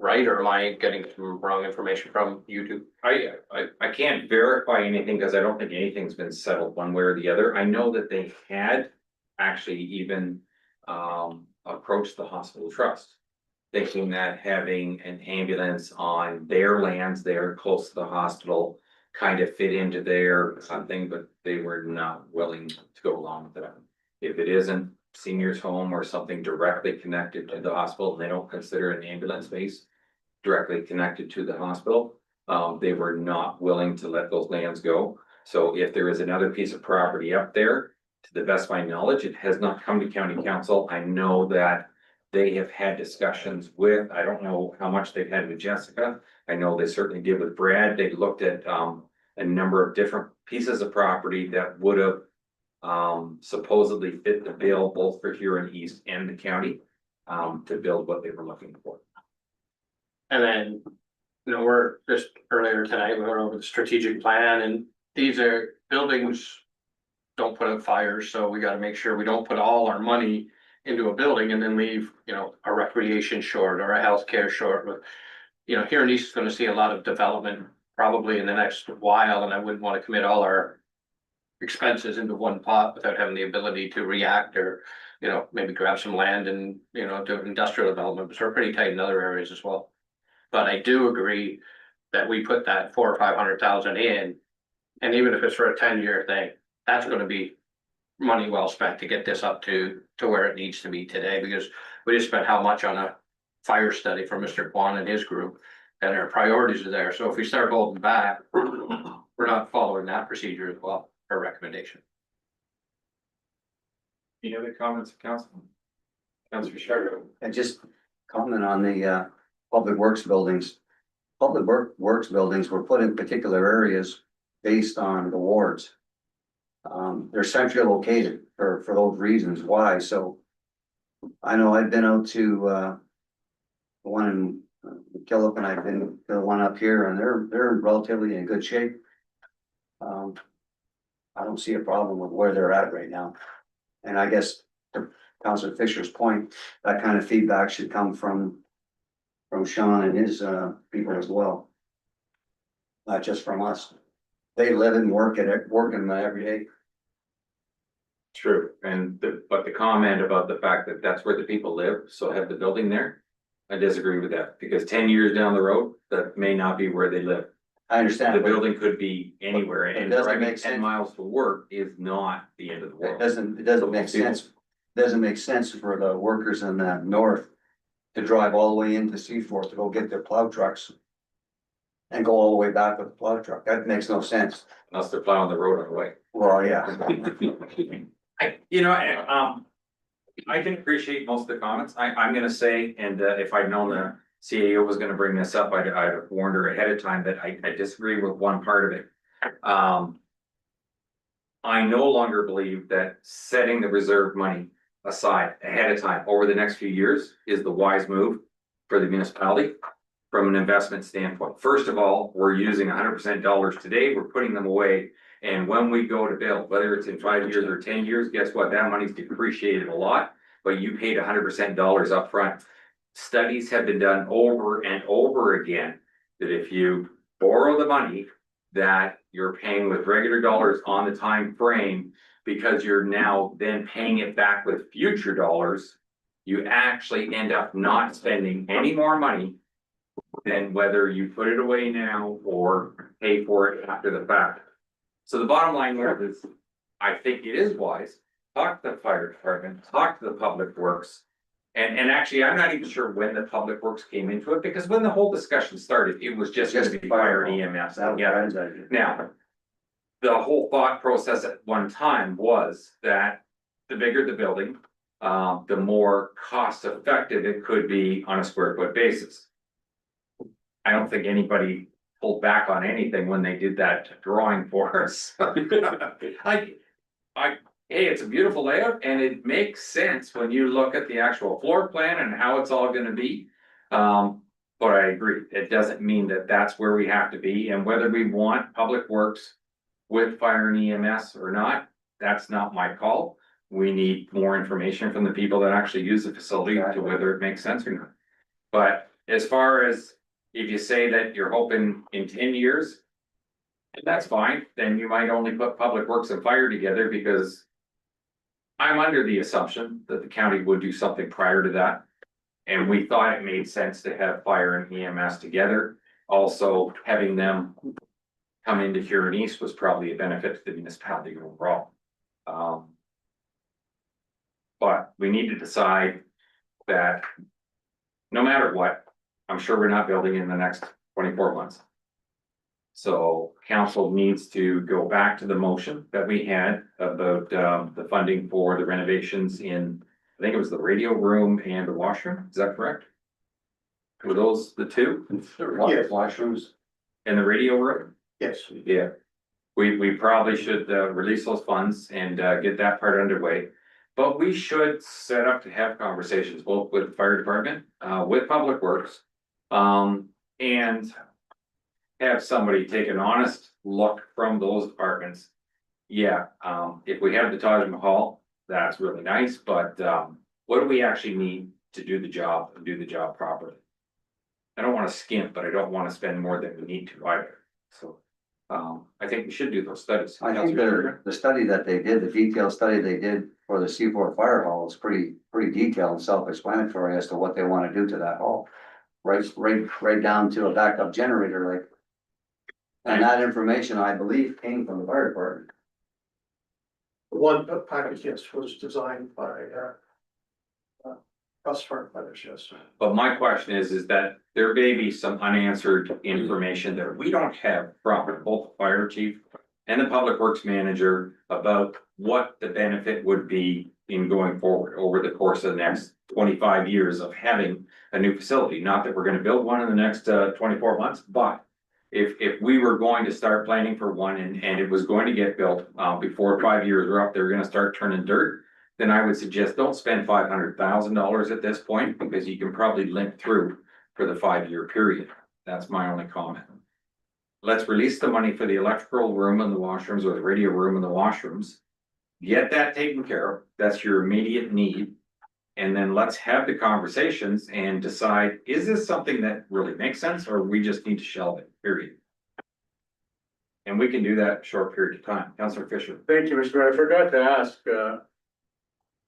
right, or am I getting some wrong information from you two? I can't verify anything because I don't think anything's been settled one way or the other. I know that they had actually even approached the hospital trust thinking that having an ambulance on their lands there close to the hospital kind of fit into their something, but they were not willing to go along with that. If it isn't seniors home or something directly connected to the hospital, and they don't consider an ambulance base directly connected to the hospital, they were not willing to let those lands go. So if there is another piece of property up there, to the best of my knowledge, it has not come to county council. I know that they have had discussions with, I don't know how much they've had with Jessica. I know they certainly did with Brad. They looked at a number of different pieces of property that would have supposedly fit the bill both for Huron East and the county to build what they were looking for. And then, you know, we're just earlier tonight, we went over the strategic plan, and these are buildings. Don't put out fires, so we gotta make sure we don't put all our money into a building and then leave, you know, a recreation short or a healthcare short with. You know, Huron East is gonna see a lot of development probably in the next while, and I wouldn't wanna commit all our expenses into one pot without having the ability to react or, you know, maybe grab some land and, you know, do industrial development, because we're pretty tight in other areas as well. But I do agree that we put that 400,000 or 500,000 in, and even if it's for a 10-year thing, that's gonna be money well spent to get this up to where it needs to be today, because we just spent how much on a fire study for Mr. Kwan and his group, and our priorities are there. So if we start holding back, we're not following that procedure as well, or recommendation. Any other comments, council? Councilor Sharp? And just comment on the public works buildings. Public works buildings were put in particular areas based on the wards. They're centrally located for those reasons. Why? So I know I've been out to the one in McKillop, and I've been to the one up here, and they're relatively in good shape. I don't see a problem with where they're at right now. And I guess to Councilor Fisher's point, that kind of feedback should come from Sean and his people as well. Not just from us. They live and work in them every day. True, but the comment about the fact that that's where the people live, so have the building there. I disagree with that, because 10 years down the road, that may not be where they live. I understand. The building could be anywhere, It and doesn't driving make 10 sense. miles to work is not the end of the It world. doesn't make sense. Doesn't make sense for the workers in the north to drive all the way into Seaforth to go get their plow trucks. And go all the way back with the plow truck. That makes no sense. Unless they're plowing the road on the way. Well, yeah. I can appreciate most of the comments. I'm gonna say, and if I'd known the CAO was gonna bring this up, I'd have warned her ahead of time that I disagree with one part of it. I no longer believe that setting the reserve money aside ahead of time over the next few years is the wise move for the municipality from an investment standpoint. First of all, we're using 100% dollars today, we're putting them away. And when we go to build, whether it's in 5 years or 10 years, guess what? That money's depreciated a lot, but you paid 100% dollars up front. Studies have been done over and over again that if you borrow the money that you're paying with regular dollars on the time frame, because you're now then paying it back with future dollars, you actually end up not spending any more money than whether you put it away now or pay for it after the fact. So the bottom line here is, I think it is wise, talk to the fire department, talk to the public works. And actually, I'm not even sure when the public works came into it, because when the whole discussion started, it was just gonna be fire and EMS. Yeah. Now, the whole thought process at one time was that the bigger the building, the more cost effective it could be on a square foot basis. I don't think anybody pulled back on anything when they did that drawing for us. Hey, it's a beautiful layout and it makes sense when you look at the actual floor plan and how it's all gonna be. But I agree, it doesn't mean that that's where we have to be, and whether we want public works with fire and EMS or not, that's not my call. We need more information from the people that actually use the facility to whether it makes sense or not. But as far as if you say that you're hoping in 10 years, that's fine, then you might only put public works and fire together, because I'm under the assumption that the county would do something prior to that. And we thought it made sense to have fire and EMS together. Also, having them come into Huron East was probably a benefit to the municipality overall. But we need to decide that no matter what, I'm sure we're not building in the next 24 months. So council needs to go back to the motion that we had about the funding for the renovations in, I think it was the radio room and the washroom, is that correct? Were those the two? Yes. Washrooms, In the radio room? Yes. Yeah. We probably should release those funds and get that part underway. But we should set up to have conversations both with the fire department, with Public Works. And have somebody take an honest look from those departments. Yeah, if we have the Taj Mahal, that's really nice, but what do we actually need to do the job and do the job properly? I don't wanna skimp, but I don't wanna spend more than we need to either, so. I think we should do those studies. I think the study that they did, the detailed study they did for the C4 fire hall is pretty detailed and self-explanatory as to what they wanna do to that hall. Right down to a backup generator, like. And that information, I believe, came from the fire department. One package, yes, was designed by, us firefighters, yes. But my question is that there may be some unanswered information that we don't have from both the fire chief and the public works manager about what the benefit would be in going forward over the course of the next 25 years of having a new facility. Not that we're gonna build one in the next 24 months, but if we were going to start planning for one and it was going to get built before 5 years are up, they're gonna start turning dirt. Then I would suggest don't spend $500,000 at this point because you can probably link through for the 5-year period. That's my only comment. Let's release the money for the electrical room and the washrooms or the radio room and the washrooms. Get that taken care of. That's your immediate need. And then let's have the conversations and decide, is this something that really makes sense or we just need to shelve it, period? And we can do that in a short period of time. Councillor Fisher. Thank you, Mr. Mayor. I forgot to ask,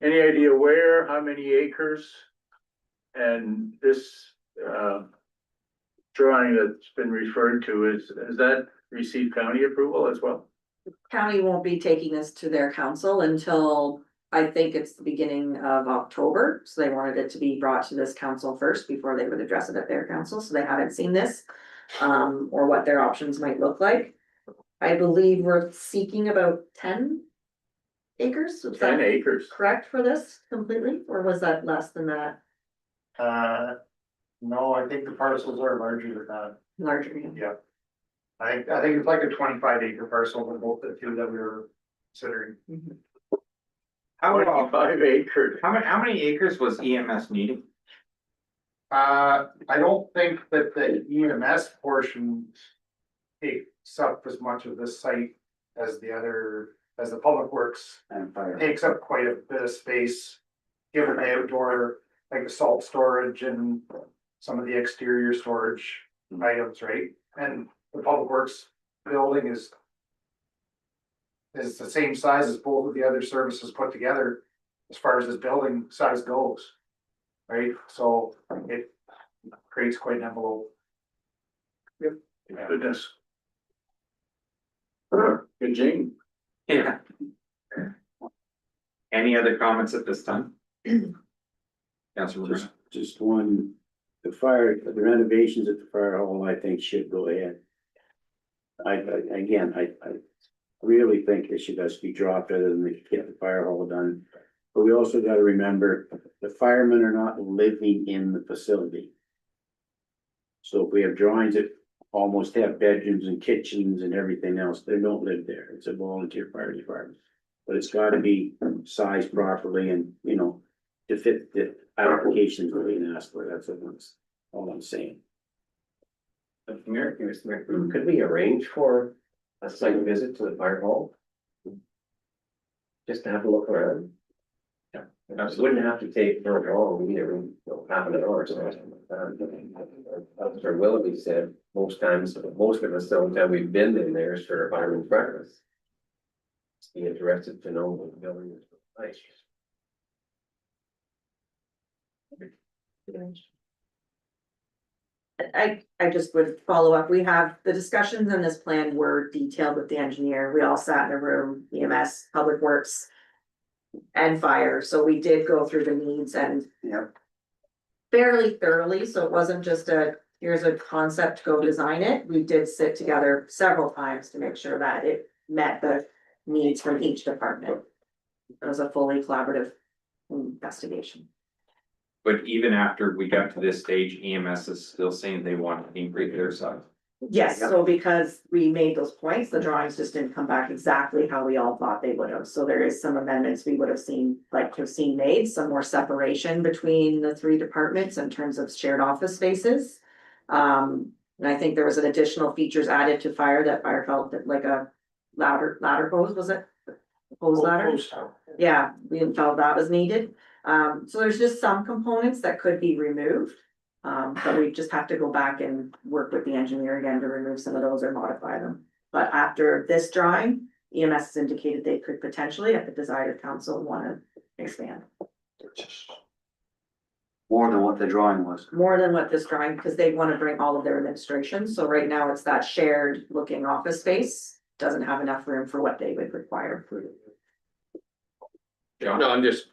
any idea where, how many acres? And this, drawing that's been referred to, has that received county approval as well? County won't be taking this to their council until, I think it's the beginning of October. So they wanted it to be brought to this council first before they would address it at their council, so they haven't seen this. Or what their options might look like. I believe we're seeking about 10 acres. Was that 10 acres. correct for this completely, or was that less than that? No, I think the parcels are larger than that. Larger, yeah. Yeah. I think it's like a 25-acre parcel for both the two that we were considering. How 5 acres. how many acres was EMS needing? I don't think that the EMS portion takes up as much of this site as the public works. And fire. Takes up quite a bit of space, given the outdoor, like the salt storage and some of the exterior storage items, right? And the public works building is the same size as both of the other services put together, as far as this building size goes. Right, so it creates quite an envelope. Goodness. Good Jane. Yeah. Any other comments at this time? Councilor Bruce. Just one, the renovations at the fire hall, I think should go ahead. I really think it should just be dropped other than get the fire hall done. But we also gotta remember, the firemen are not living in the facility. So if we have drawings that almost have bedrooms and kitchens and everything else, they don't live there. It's a volunteer fire department. But it's gotta be sized properly and, to fit the applications we're being asked for. That's all I'm saying. Could we arrange for a site visit to the fire hall? Just to have a look around? Yeah, It wouldn't have to take very long, either, half an hour or something like that. As Sir Willoughby said, most of us, the only time we've been in there is for a fireman's breakfast. Just be interested to know what the building is like. I just would follow up. We have, the discussions in this plan were detailed with the engineer. We all sat in a room, EMS, Public Works. And fire, so we did go through the needs and. Yep. Fairly thoroughly, so it wasn't just here's a concept, go design it. We did sit together several times to make sure that it met the needs from each department. It was a fully collaborative investigation. But even after we got to this stage, EMS is still saying they want to increase their size. Yes, so because we made those points, the drawings just didn't come back exactly how we all thought they would have. So there is some amendments we would have seen, like to have seen made, some more separation between the three departments in terms of shared office spaces. And I think there was an additional features added to fire that fire felt that like a ladder hose, was it? Hose ladder? Yeah, we felt that was needed. So there's just some components that could be removed. But we just have to go back and work with the engineer again to remove some of those or modify them. But after this drawing, EMS has indicated they could potentially, at the desire of council, want to expand. More than what the drawing was. More than what this drawing, because they want to bring all of their administration. So right now it's that shared looking office space. Doesn't have enough room for what they would require. No, I'm just,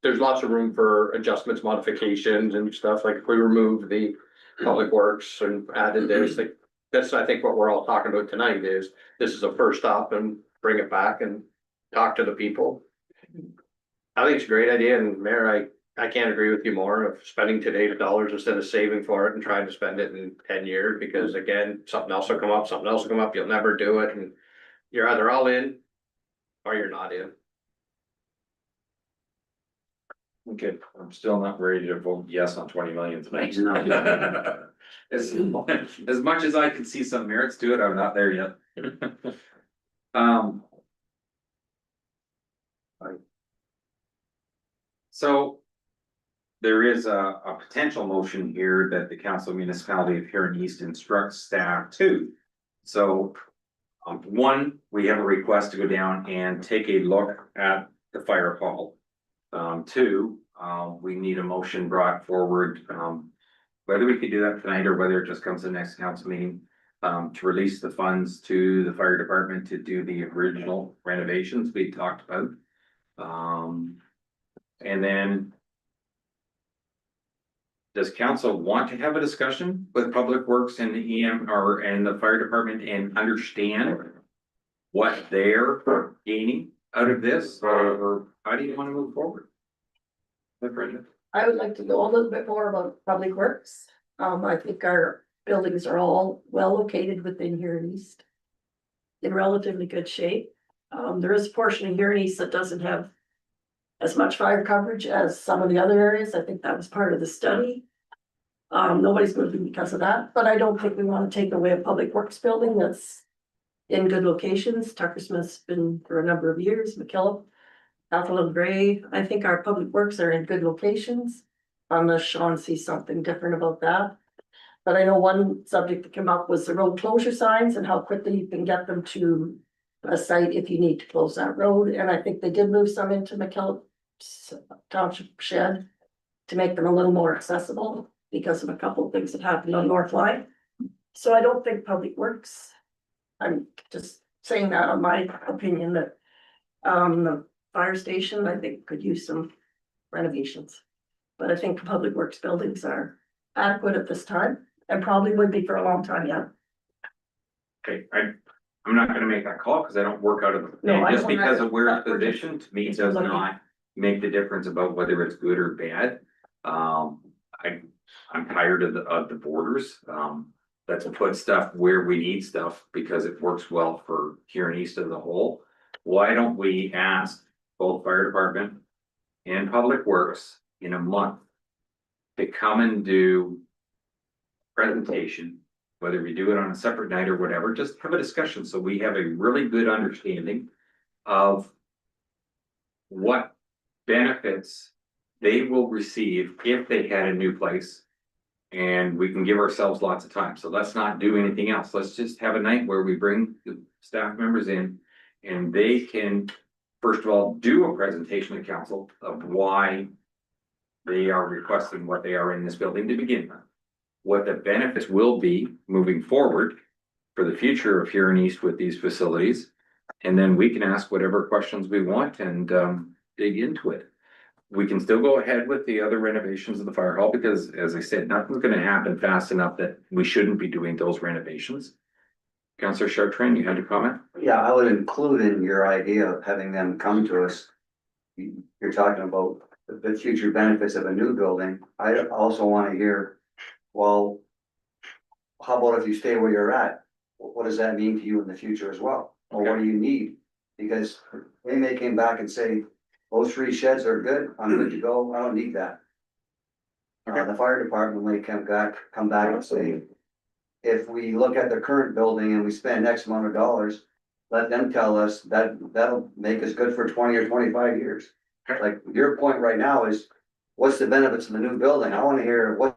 there's lots of room for adjustments, modifications and stuff, like if we remove the public works and added this, like. That's, I think, what we're all talking about tonight is, this is a first stop and bring it back and talk to the people. I think it's a great idea, and Mayor, I can't agree with you more of spending today's dollars instead of saving for it and trying to spend it in 10 years, because again, something else will come up, you'll never do it, and you're either all in or you're not in. Okay, I'm still not ready to vote yes on 20 million tonight. As much as I can see some merits to it, I'm not there yet. So there is a potential motion here that the Council Municipality of Huron East instructs staff to. So one, we have a request to go down and take a look at the fire hall. Two, we need a motion brought forward, whether we could do that tonight or whether it just comes to the next council meeting, to release the funds to the fire department to do the original renovations we talked about. And then does council want to have a discussion with Public Works and the and the fire department and understand what they're gaining out of this, or how do you want to move forward? Brenda? I would like to know a little bit more about Public Works. I think our buildings are all well located within Huron East. In relatively good shape. There is a portion of Huron East that doesn't have as much fire coverage as some of the other areas. I think that was part of the study. Nobody's moving because of that, but I don't think we want to take away a Public Works building that's in good locations. Tucker Smith's been for a number of years, McKillop, Athlone Gray. I think our Public Works are in good locations, unless Sean sees something different about that. But I know one subject that came up was the road closure signs and how quickly you can get them to a site if you need to close that road. And I think they did move some into McKillop's Township shed to make them a little more accessible because of a couple of things that happened on North Line. So I don't think Public Works, I'm just saying that on my opinion, that the fire station, I think, could use some renovations. But I think the Public Works buildings are adequate at this time and probably would be for a long time yet. Okay, I'm not gonna make that call because I don't work out of the, No, I just don't because either. of where it's But we're just- positioned, to me, just does looking. not make the difference about whether it's good or bad. I'm tired of the borders. Let's put stuff where we need stuff because it works well for Huron East as a whole. Why don't we ask both fire department and Public Works in a month to come and do presentation, whether we do it on a separate night or whatever, just have a discussion so we have a really good understanding of what benefits they will receive if they had a new place. And we can give ourselves lots of time. So let's not do anything else. Let's just have a night where we bring the staff members in and they can, first of all, do a presentation to council of why They are requesting what they are in this building to begin with. What the benefits will be moving forward for the future of Huron East with these facilities. And then we can ask whatever questions we want and dig into it. We can still go ahead with the other renovations of the fire hall because, as I said, nothing's gonna happen fast enough that we shouldn't be doing those renovations. Councillor Chartrand, you had a comment? Yeah, I would include in your idea of having them come to us. You're talking about the future benefits of a new building. I also want to hear, well, how about if you stay where you're at? What does that mean to you in the future as well? Or what do you need? Because they may come back and say, those 3 sheds are good, I'm good to go, I don't need that. The fire department may come back and say, if we look at the current building and we spend X amount of dollars, let them tell us that that'll make us good for 20 or 25 years. Like your point right now is, what's the benefits of the new building? I wanna hear what's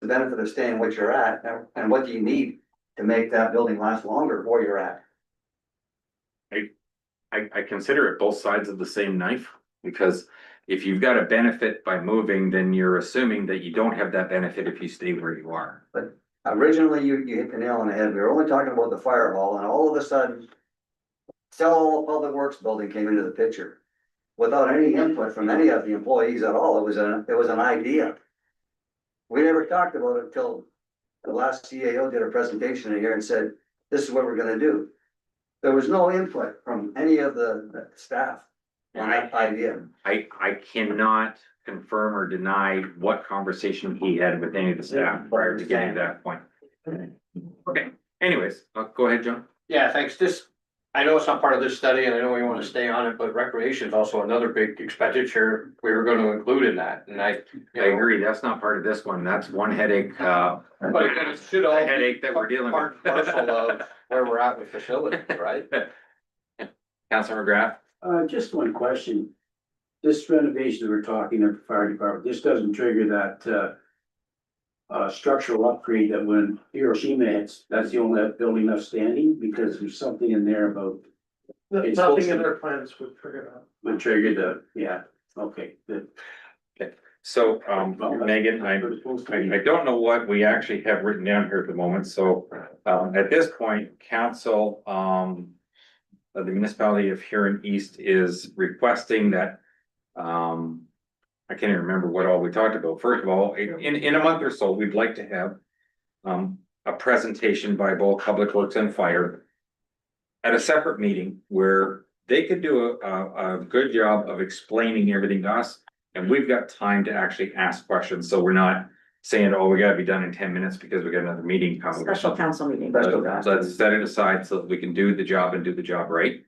the benefit of staying what you're at, and what do you need to make that building last longer where you're at? I consider it both sides of the same knife, because if you've got a benefit by moving, then you're assuming that you don't have that benefit if you stay where you are. Originally, you hit the nail on the head. We were only talking about the fire hall, and all of a sudden, still Public Works building came into the picture. Without any input from any of the employees at all, it was an idea. We never talked about it until the last CAO did a presentation in here and said, this is what we're gonna do. There was no input from any of the staff on that idea. I cannot confirm or deny what conversation he had with any of the staff prior to getting to that point. Okay, anyways, go ahead, John. Yeah, thanks. I know it's not part of this study and I know we want to stay on it, but recreation is also another big expenditure we were going to include in that. And I agree, that's not part of this one, that's one headache, but it should all. a headache that we're dealing Part with. and parcel of where we're at with facilities, right? Councilor McGrath? Just one question. This renovation we're talking of the fire department, this doesn't trigger that structural upgrade that when Hiroshima hits, that's the only building left standing, because there's something in there about. It's Nothing in their plans would trigger that. would trigger the, yeah, okay, good. So, Megan, I don't know what we actually have written down here at the moment, so, at this point, council, the municipality of Huron East is requesting that, I can't even remember what all we talked about. First of all, in a month or so, we'd like to have, a presentation by both Public Works and Fire at a separate meeting where they could do a good job of explaining everything to us. And we've got time to actually ask questions, so we're not saying, oh, we gotta be done in 10 minutes because we got another meeting coming. Special council meeting. Let's set it aside so that we can do the job and do the job right.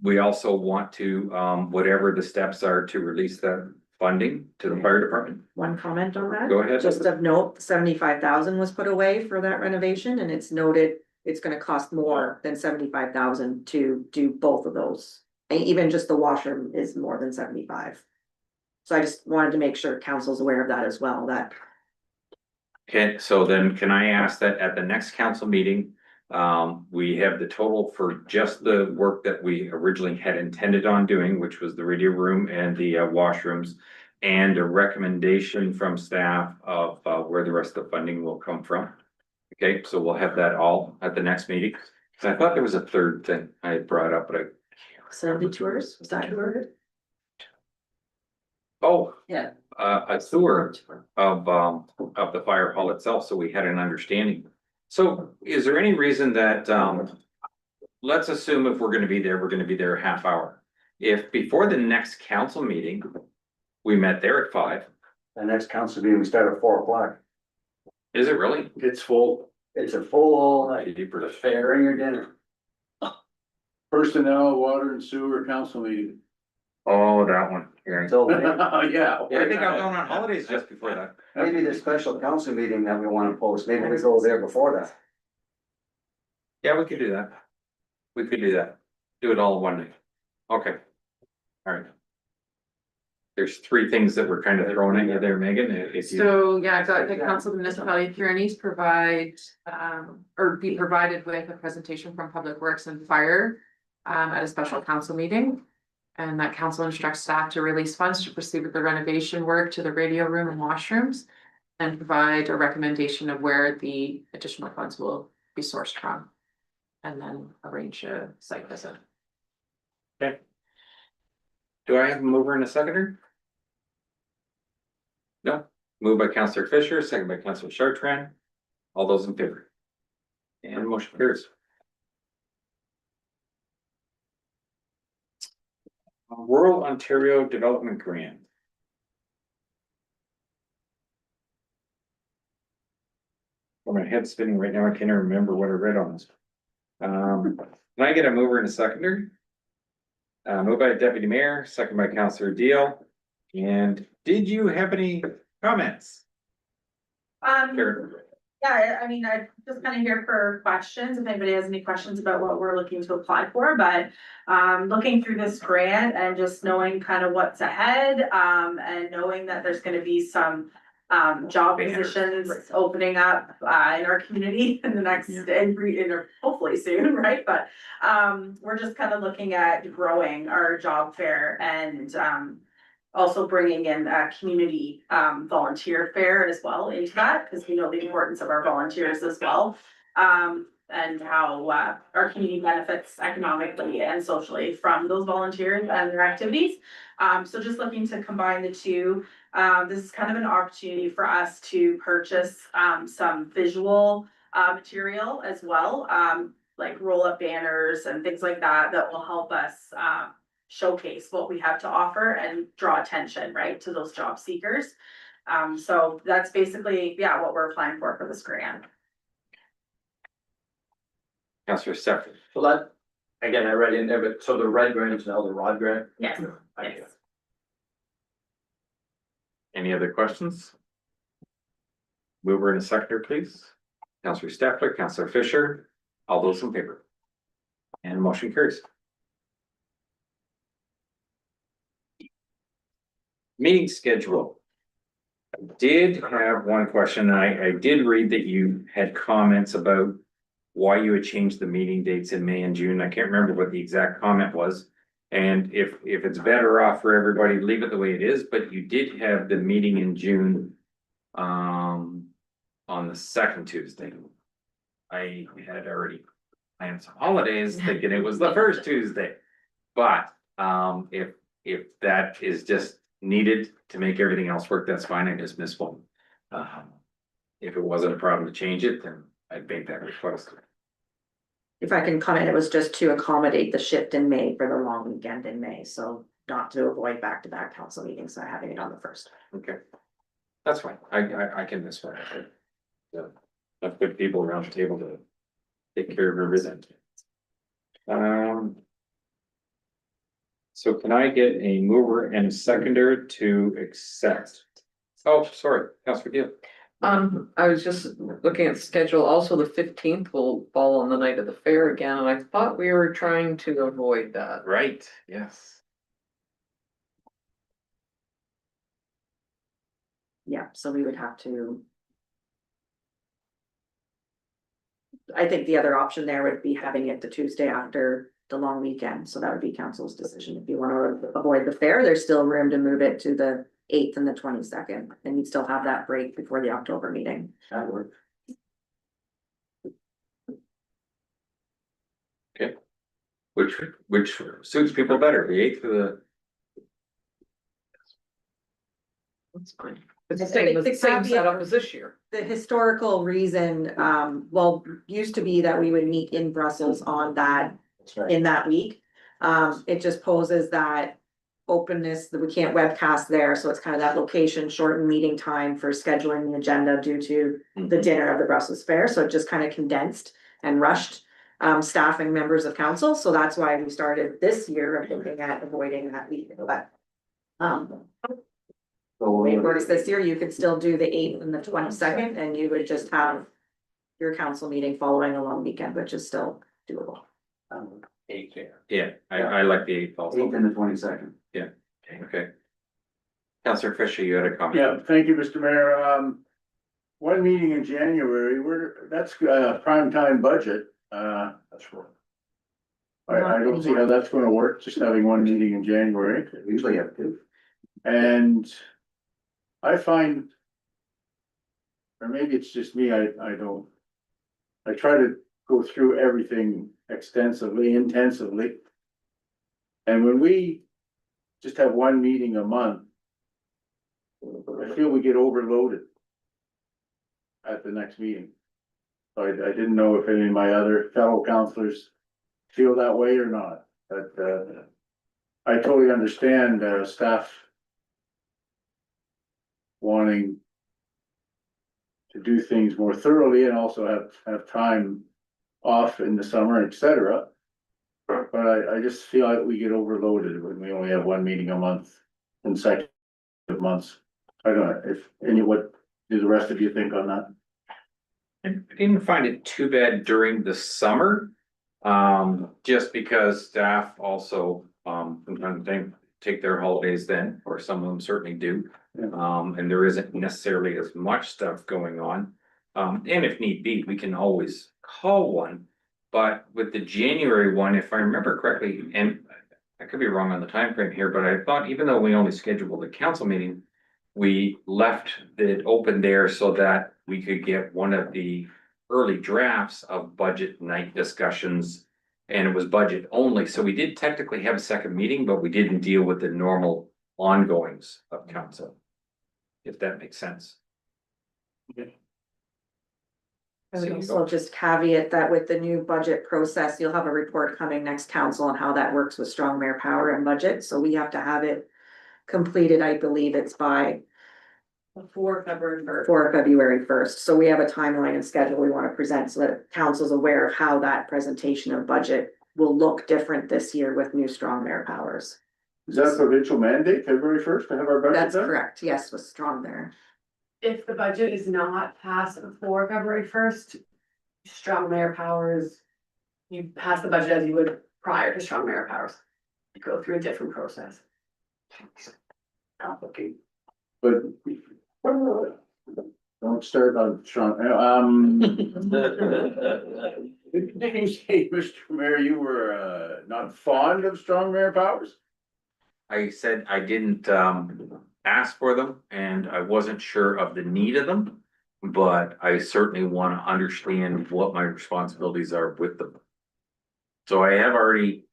We also want to, whatever the steps are to release that funding to the fire department. One comment on that. Go ahead. Just of note, 75,000 was put away for that renovation, and it's noted it's gonna cost more than 75,000 to do both of those. And even just the washroom is more than 75. So I just wanted to make sure council's aware of that as well, that. Okay, so then can I ask that at the next council meeting, we have the total for just the work that we originally had intended on doing, which was the radio room and the washrooms, and a recommendation from staff of where the rest of the funding will come from. Okay, so we'll have that all at the next meeting. So I thought there was a third thing I had brought up, but I. 70 tours, was that word? Oh. Yeah. A tour of the fire hall itself, so we had an understanding. So is there any reason that, let's assume if we're gonna be there, we're gonna be there a half hour. If before the next council meeting, we met there at 5. The next council meeting, we start at 4 o'clock. Is it really? It's full. It's a full night. Deeper. Fair, bring your dinner. Personnel, water and sewer council meeting. Oh, that one. Yeah. So Yeah. I think I'm going on holidays just before that. maybe the special council meeting that we wanna post, maybe we go there before that. Yeah, we could do that. We could do that. Do it all in one night. Okay. All right. There's 3 things that we're kind of throwing at you there, Megan, if you. So, yeah, I've got the council of the municipality of Huron East provide, or be provided with a presentation from Public Works and Fire. At a special council meeting. And that council instructs staff to release funds to proceed with the renovation work to the radio room and washrooms. And provide a recommendation of where the additional funds will be sourced from. And then arrange a site visit. Okay. Do I have a mover and a seconder? No, moved by Counselor Fisher, second by Counselor Chartrand. All those in favor? And motion carries. Rural Ontario Development Grant. Well, my head's spinning right now. I can't even remember what I read on this. Can I get a mover and a seconder? Moved by Deputy Mayor, second by Counselor Deal. And did you have any comments? Karen? Yeah, I mean, I'm just kind of here for questions, if anybody has any questions about what we're looking to apply for, but looking through this grant and just knowing kind of what's ahead, and knowing that there's gonna be some job positions opening up in our community in the next, and hopefully soon, right? But we're just kind of looking at growing our job fair and also bringing in a community volunteer fair as well into that, because we know the importance of our volunteers as well. And how our community benefits economically and socially from those volunteers and their activities. So just looking to combine the two. This is kind of an opportunity for us to purchase some visual material as well. Like roll-up banners and things like that, that will help us showcase what we have to offer and draw attention, right, to those job seekers. So that's basically, yeah, what we're applying for this grant. Counselor Stephanie? So that, again, I read in there, but so the red grant is now the rod grant? Yes, Okay. yes. Any other questions? Mover and a seconder, please. Counselor Steffler, Counselor Fisher, all those in favor? And motion carries. Meeting schedule. I did have one question. I did read that you had comments about why you had changed the meeting dates in May and June. I can't remember what the exact comment was. And if it's better off for everybody, leave it the way it is, but you did have the meeting in June on the second Tuesday. I had already planned some holidays thinking it was the first Tuesday. But if that is just needed to make everything else work, that's fine. I just missed one. If it wasn't a problem to change it, then I'd make that request. If I can comment, it was just to accommodate the shift in May for the long weekend in May, so not to avoid back-to-back council meetings, so having it on the first. Okay. That's fine. I can miss one. Yeah. Enough good people around the table to take care of everything. So can I get a mover and a seconder to accept? Oh, sorry, Councilor Deal. I was just looking at the schedule. Also, the 15th will fall on the night of the fair again, and I thought we were trying to avoid that. Right, yes. Yeah, so we would have to. I think the other option there would be having it the Tuesday after the long weekend, so that would be council's decision. If you want to avoid the fair, there's still room to move it to the 8th and the 22nd, and you'd still have that break before the October meeting. That works. Okay. Which suits people better, the 8th or the? That's fine. It's the same setup as this year. The historical reason, well, used to be that we would meet in Brussels on that, in that week. It just poses that openness that we can't webcast there, so it's kind of that location shortened meeting time for scheduling the agenda due to the dinner of the Brussels Fair, so it just kind of condensed and rushed staff and members of council, so that's why we started this year of looking at avoiding that week, but it works this year. You could still do the 8th and the 22nd, and you would just have your council meeting following a long weekend, which is still doable. 8th. Yeah, I like the 8th also. 8th and the 22nd. Yeah, okay. Counselor Fisher, you had a comment? Yeah, thank you, Mr. Mayor. One meeting in January, that's prime time budget. That's right. I don't see how that's gonna work, just having one meeting in January. We usually have two. And I find, or maybe it's just me, I don't. I try to go through everything extensively, intensively. And when we just have one meeting a month, I feel we get overloaded at the next meeting. So I didn't know if any of my other fellow counselors feel that way or not, but, I totally understand, staff wanting to do things more thoroughly and also have time off in the summer, et cetera. But I just feel like we get overloaded when we only have one meeting a month, consecutive months. I don't know what do the rest of you think on that? I didn't find it too bad during the summer. Just because staff also, sometimes they take their holidays then, or some of them certainly do. And there isn't necessarily as much stuff going on. And if need be, we can always call one. But with the January one, if I remember correctly, and I could be wrong on the time frame here, but I thought even though we only scheduled a council meeting, we left it open there so that we could get one of the early drafts of budget night discussions. And it was budget only, so we did technically have a second meeting, but we didn't deal with the normal ongoings of council. If that makes sense. I would also just caveat that with the new budget process, you'll have a report coming next council on how that works with strong mayor power and budget, so we have to have it completed, I believe it's by Before February 1st. for February 1st, so we have a timeline and schedule we want to present so that council's aware of how that presentation of budget will look different this year with new strong mayor powers. Is that a provincial mandate, February 1st, to have our budget That's done? correct, yes, with strong mayor. If the budget is not passed before February 1st, strong mayor powers, you pass the budget as you would prior to strong mayor powers. You go through a different process. Complicated. But. Don't start on Sean, did you say, Mr. Mayor, you were, not fond of strong mayor powers? I said I didn't ask for them and I wasn't sure of the need of them. But I certainly want to understand what my responsibilities are with them. So I have already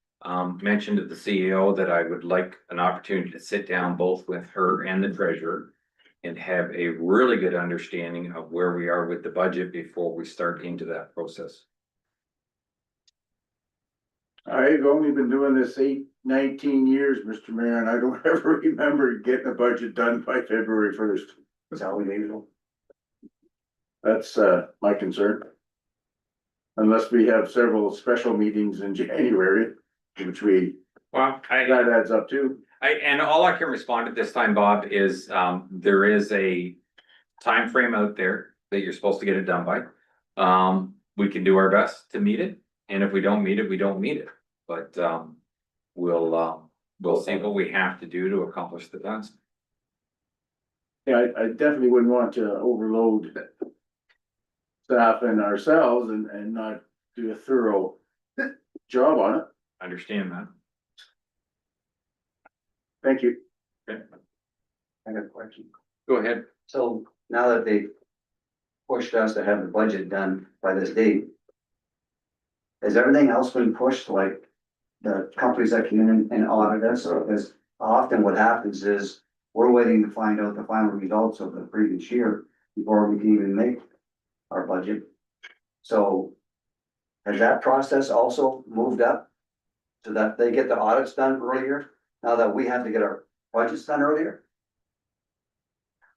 mentioned to the CEO that I would like an opportunity to sit down both with her and the treasurer. And have a really good understanding of where we are with the budget before we start into that process. I've only been doing this 19 years, Mr. Mayor, and I don't ever remember getting a budget done by February 1st. Is that what we do? That's my concern. Unless we have several special meetings in January, which Well, that adds up to. And all I can respond at this time, Bob, is there is a time frame out there that you're supposed to get it done by. We can do our best to meet it, and if we don't meet it, we don't meet it. But we'll see what we have to do to accomplish the task. Yeah, I definitely wouldn't want to overload staff and ourselves and not do a thorough job on it. Understand that. Thank you. Okay. I got a question. Go ahead. So now that they pushed us to have the budget done by this date, has everything else been pushed, like the companies that came in and audit us? Because often what happens is we're waiting to find out the final results of the previous year before we can even make our budget. So has that process also moved up so that they get the audits done earlier? Now that we have to get our budgets done earlier?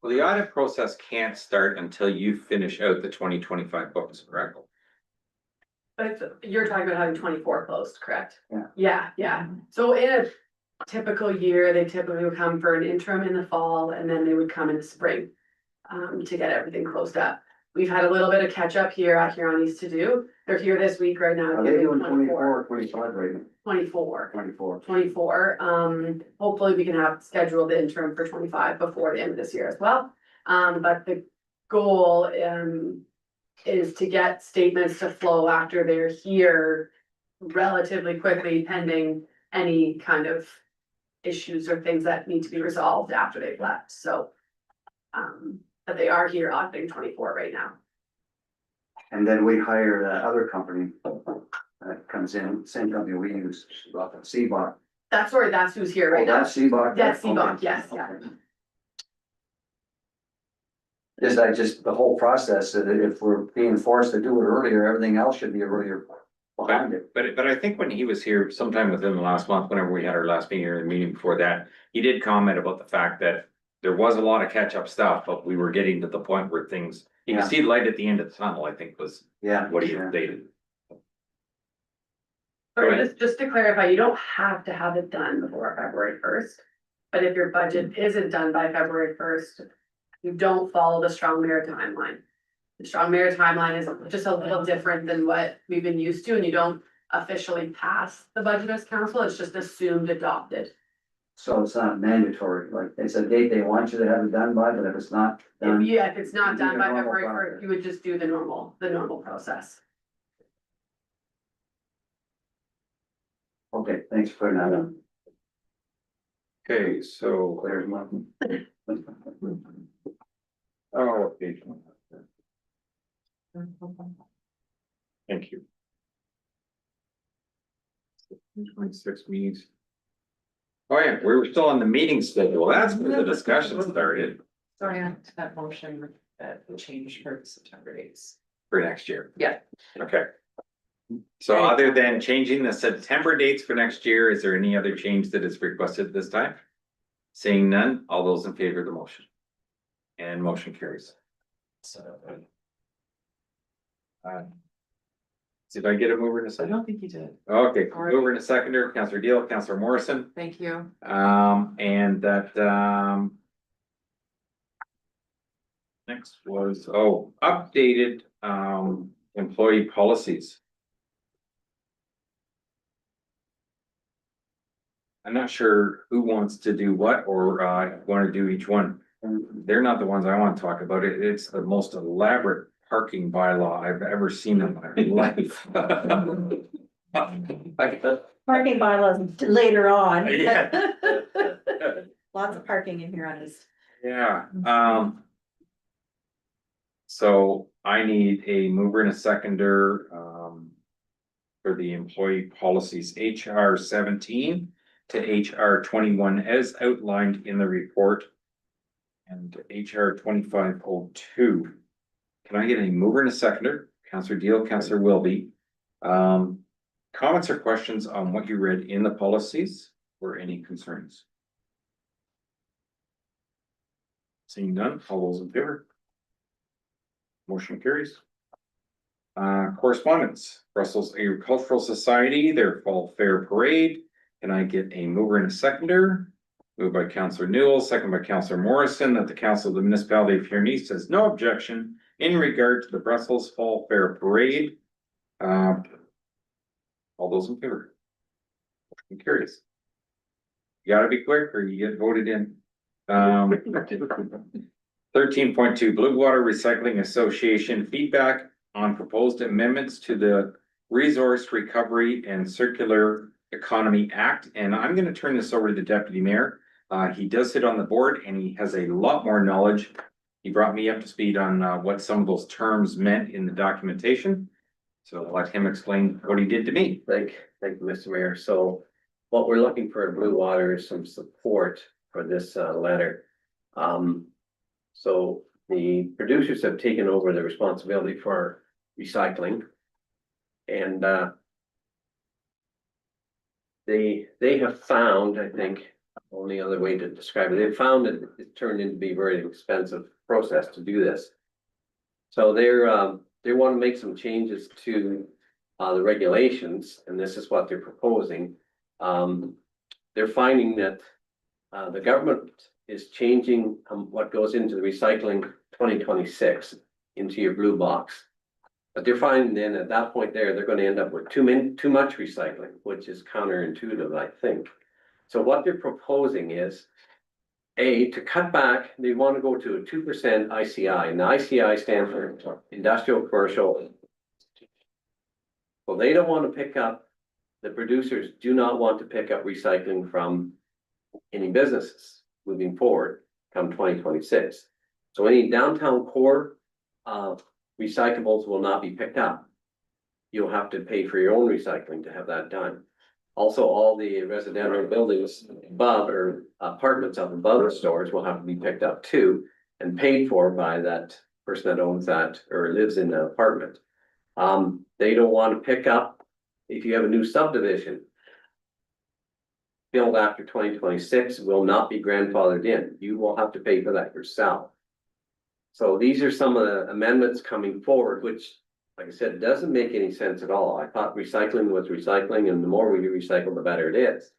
Well, the audit process can't start until you finish out the 2025 books, correct? But you're talking about having 24 closed, correct? Yeah. Yeah. So in a typical year, they typically would come for an interim in the fall and then they would come in the spring to get everything closed up. We've had a little bit of catch up here at Huron East to do. They're here this week right now. Are they doing 24 or 25 right now? 24. 24. 24. Hopefully we can have scheduled the interim for 25 before the end of this year as well. But the goal is to get statements to flow after they're here relatively quickly pending any kind of issues or things that need to be resolved after they've left, so. But they are here auditing 24 right now. And then we hire that other company that comes in, same company we use, Seabach. That's who's here Oh, right now. that's Seabach? That's Seabach, Okay. yes, yeah. Just the whole process, that if we're being forced to do it earlier, everything else should be earlier behind it. But I think when he was here sometime within the last month, whenever we had our last meeting or the meeting before that, he did comment about the fact that there was a lot of catch-up stuff, but we were getting to the point where things, you Yeah. can see light at the end of the tunnel, I think was Yeah. what he sure. stated. Or Go ahead. just to clarify, you don't have to have it done before February first. But if your budget isn't done by February first, you don't follow the strong mayor timeline. The strong mayor timeline is just a little different than what we've been used to, and you don't officially pass the budget as council, it's just assumed adopted. So it's not mandatory, like, it's a date they want you to have it done by, but if it's not done. If it's not You do done the by normal February process. first, you would just do the normal process. Okay, thanks for putting that up. Okay, so, Clear my. oh, page one. Thank you. 26 meetings. Oh yeah, we were still on the meeting schedule. That's where the discussion started So I add to that motion that the change for the September dates. for next year. Yeah. Okay. So other than changing the September dates for next year, is there any other change that is requested this time? Seeing none, all those in favor of the motion? And motion carries. See if I get a mover in a I second. don't think you did. Okay, All right. mover and a seconder, Councillor Deal, Councillor Morrison, Thank you. and that, next was, updated, employee policies. I'm not sure who wants to do what or want to do each one. They're not the ones I want to talk about. It's the most elaborate parking bylaw I've ever seen in my life. Parking bylaws later on. Yeah. Lots of parking in here on this. Yeah, so I need a mover and a seconder, for the employee policies, HR 17 to HR 21 as outlined in the report. And HR 2502. Can I get a mover and a seconder? Councillor Deal, Councillor Wilby. Comments or questions on what you read in the policies or any concerns? Seeing none, all those in favor? Motion carries. Correspondence, Brussels Agricultural Society, their fall fair parade. Can I get a mover and a seconder? Moved by Councillor Newell, second by Councillor Morrison, that the Council of the Municipality of Huron East has no objection in regard to the Brussels Fall Fair Parade. All those in favor? I'm curious. You gotta be quick or you get voted in. 13.2 Blue Water Recycling Association feedback on proposed amendments to the Resource Recovery and Circular Economy Act. And I'm gonna turn this over to the Deputy Mayor. He does sit on the board and he has a lot more knowledge. He brought me up to speed on what some of those terms meant in the documentation. So I'll let him explain what he did to me. Thank you, Mr. Mayor. So what we're looking for in Blue Water is some support for this letter. So the producers have taken over the responsibility for recycling. And they have found, I think, only other way to describe it, they've found that it turned into be a very expensive process to do this. So they want to make some changes to the regulations, and this is what they're proposing. They're finding that the government is changing what goes into the recycling 2026 into your blue box. But they're finding then at that point there, they're going to end up with too much recycling, which is counterintuitive, I think. So what they're proposing is to cut back, they want to go to a 2% ICI, and the ICI stands for industrial commercial. Well, they don't want to pick up the producers do not want to pick up recycling from any businesses moving forward come 2026. So any downtown core recyclables will not be picked up. You'll have to pay for your own recycling to have that done. Also, all the residential buildings above or apartments up above the stores will have to be picked up too and paid for by that person that owns that or lives in the apartment. They don't want to pick up if you have a new subdivision built after 2026 will not be grandfathered in. You will have to pay for that yourself. So these are some of the amendments coming forward, which, like I said, doesn't make any sense at all. I thought recycling was recycling, and the more we recycle, the better it is.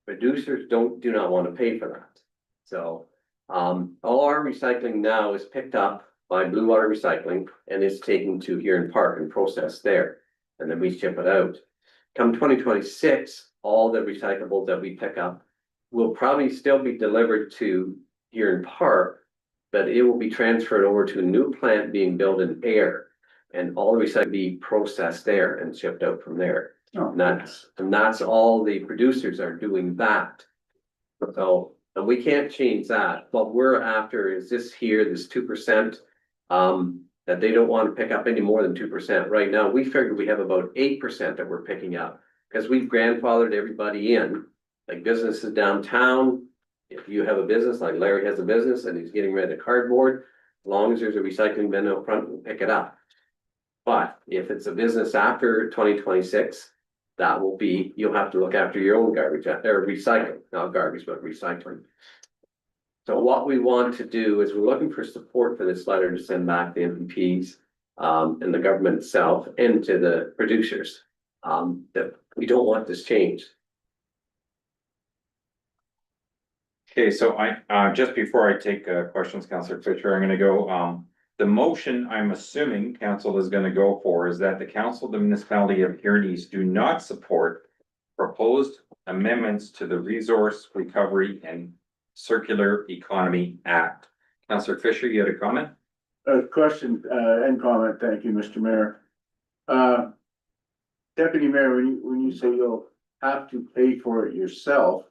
Producers do not want to pay for that. So all our recycling now is picked up by Blue Water Recycling and is taken to Huron Park and processed there. And then we ship it out. Come 2026, all the recyclables that we pick up will probably still be delivered to Huron Park, but it will be transferred over to a new plant being built in Air. And all the recycling be processed there and shipped out from there. And that's all the producers are doing that. So, and we can't change that. What we're after is this 2%. That they don't want to pick up any more than 2%. Right now, we figured we have about 8% that we're picking up. Because we've grandfathered everybody in, like businesses downtown. If you have a business, like Larry has a business and he's getting rid of cardboard, as long as there's a recycling bin out front, we'll pick it up. But if it's a business after 2026, that will be, you'll have to look after your own garbage, or recycling, not garbage, but recycling. So what we want to do is we're looking for support for this letter to send back the MPPs and the government itself and to the producers. That we don't want this changed. Okay, so just before I take questions, Councillor Fisher, I'm gonna go, the motion I'm assuming council is gonna go for is that the council of the municipality of Huron East do not support proposed amendments to the Resource Recovery and Circular Economy Act. Councillor Fisher, you had a comment? Question and comment, thank you, Mr. Mayor. Deputy Mayor, when you say you'll have to pay for it yourself,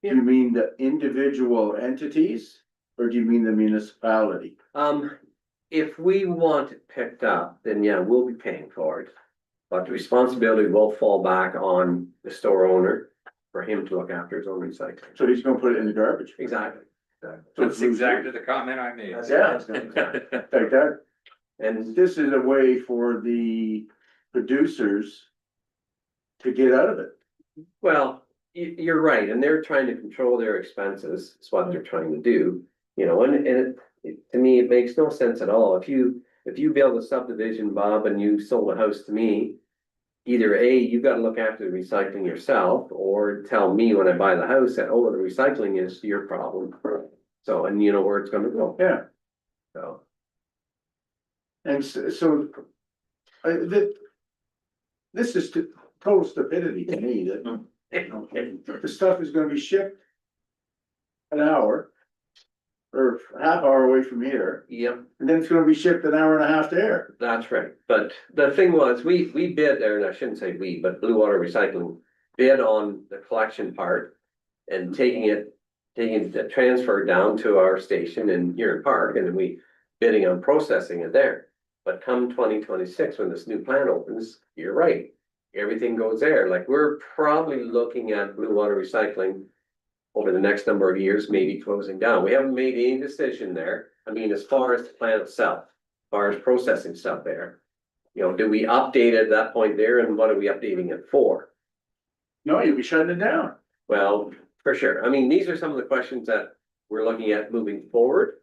do you mean the individual entities or do you mean the municipality? If we want it picked up, then yeah, we'll be paying for it. But the responsibility will fall back on the store owner for him to look after his own recycling. So he's gonna put it in the garbage? Exactly. That's exactly the comment I made. Yeah. Like that. And this is a way for the producers to get out of it. Well, you're right, and they're trying to control their expenses, is what they're trying to do, you know, and to me, it makes no sense at all. If you build a subdivision, Bob, and you sold a house to me, either A, you gotta look after the recycling yourself, or tell me when I buy the house that, oh, the recycling is your problem. So, and you know where it's gonna go. Yeah. So. And so this is total stupidity to me that the stuff is gonna be shipped an hour or a half hour away from here, Yep, and then it's gonna be shipped an hour and a half there. that's right. But the thing was, we bid there, and I shouldn't say we, but Blue Water Recycling bid on the collection part and taking the transfer down to our station in Huron Park, and then we bidding on processing it there. But come 2026, when this new plant opens, you're right, everything goes there. Like, we're probably looking at Blue Water Recycling over the next number of years, maybe closing down. We haven't made any decision there. I mean, as far as the plant itself, as far as processing stuff there. You know, do we update at that point there, and what are we updating it for? No, you'll be shutting it down. Well, for sure. I mean, these are some of the questions that we're looking at moving forward.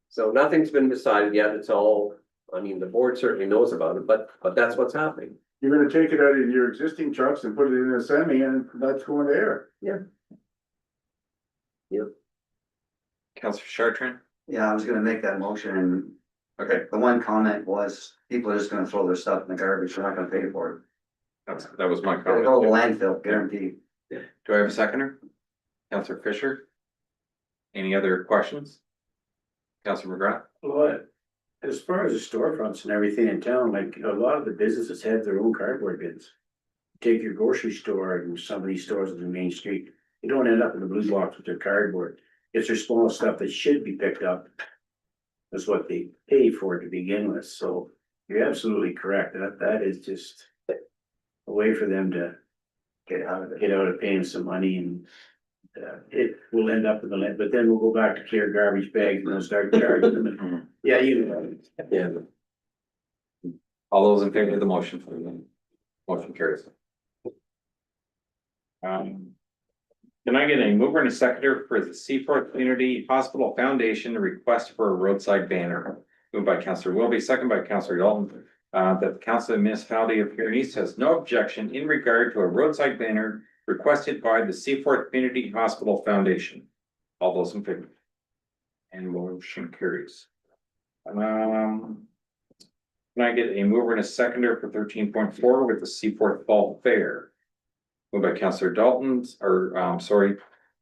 So nothing's been decided yet. It's all, I mean, the board certainly knows about it, but that's what's happening. You're gonna take it out of your existing trucks and put it in a semi, and that's going there. Yeah. Yep. Councillor Chartrand? Yeah, I was gonna make that motion and Okay, the one comment was, people are just gonna throw their stuff in the garbage, they're not gonna pay for it. that was my It'll go to comment. landfill, guaranteed. Do I have a seconder? Councillor Fisher? Any other questions? Councillor McGrath? Well, as far as the storefronts and everything in town, like a lot of the businesses have their own cardboard bins. take your grocery store and some of these stores on the main street, they don't end up in the blue box with their cardboard. It's their small stuff that should be picked up. That's what they pay for to begin with, so you're absolutely correct, that is just a way for them to get out of paying some money and it will end up in the land, but then we'll go back to clear garbage bags and they'll start charging them. Yeah, you know. Yeah. All those in favor of the motion, please. Motion carries. Can I get a mover and a seconder for the Seaport Community Hospital Foundation request for a roadside banner? Moved by Councillor Wilby, second by Councillor Dalton, that the Council of Municipality of Huron East has no objection in regard to a roadside banner requested by the Seaport Community Hospital Foundation. All those in favor? And motion carries. Can I get a mover and a seconder for 13.4 with the Seaport Fall Fair? Moved by Councillor Dalton,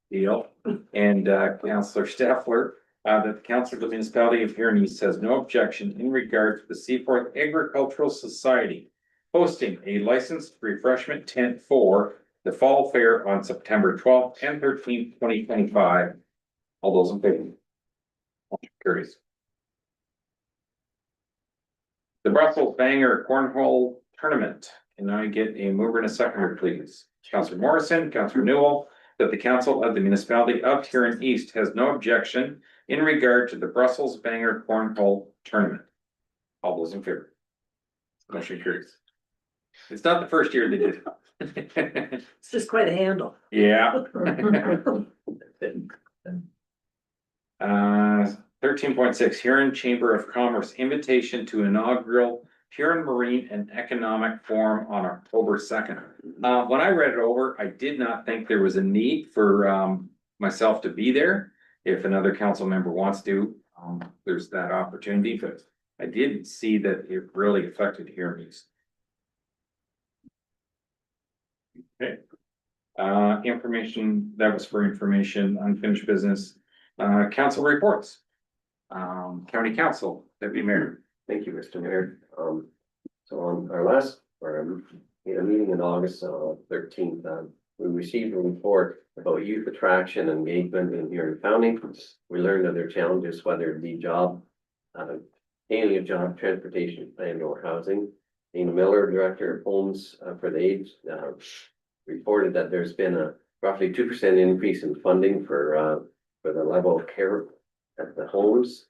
Deal, and Councillor Staffler, that the Council of the Municipality of Huron East has no objection in regard to the Seaport Agricultural Society hosting a licensed refreshment tent for the Fall Fair on September 12th and 13th, 2025. All those in favor? Motion carries. The Brussels Banger Cornhole Tournament. Can I get a mover and a seconder, please? Councillor Morrison, Councillor Newell, that the Council of the Municipality of Huron East has no objection in regard to the Brussels Banger Cornhole Tournament. All those in favor? Motion carries. It's not the first year they did it. It's just quite a handle. Yeah. 13.6 Huron Chamber of Commerce invitation to inaugural Huron Marine and Economic Forum on October 2nd. When I read it over, I did not think there was a need for myself to be there. If another council member wants to, there's that opportunity, but I did see that it really affected Huron East. Okay. Information, that was for information, unfinished business. Council reports. County Council, Deputy Mayor. Thank you, Mr. Mayor. So on our last, meeting in August 13th, we received a report about youth attraction and engagement in Huron County. We learned of their challenges, whether it be job, any job, transportation, and or housing. Dana Miller, Director of Homes for the Aged, reported that there's been a roughly 2% increase in funding for the level of care at the homes.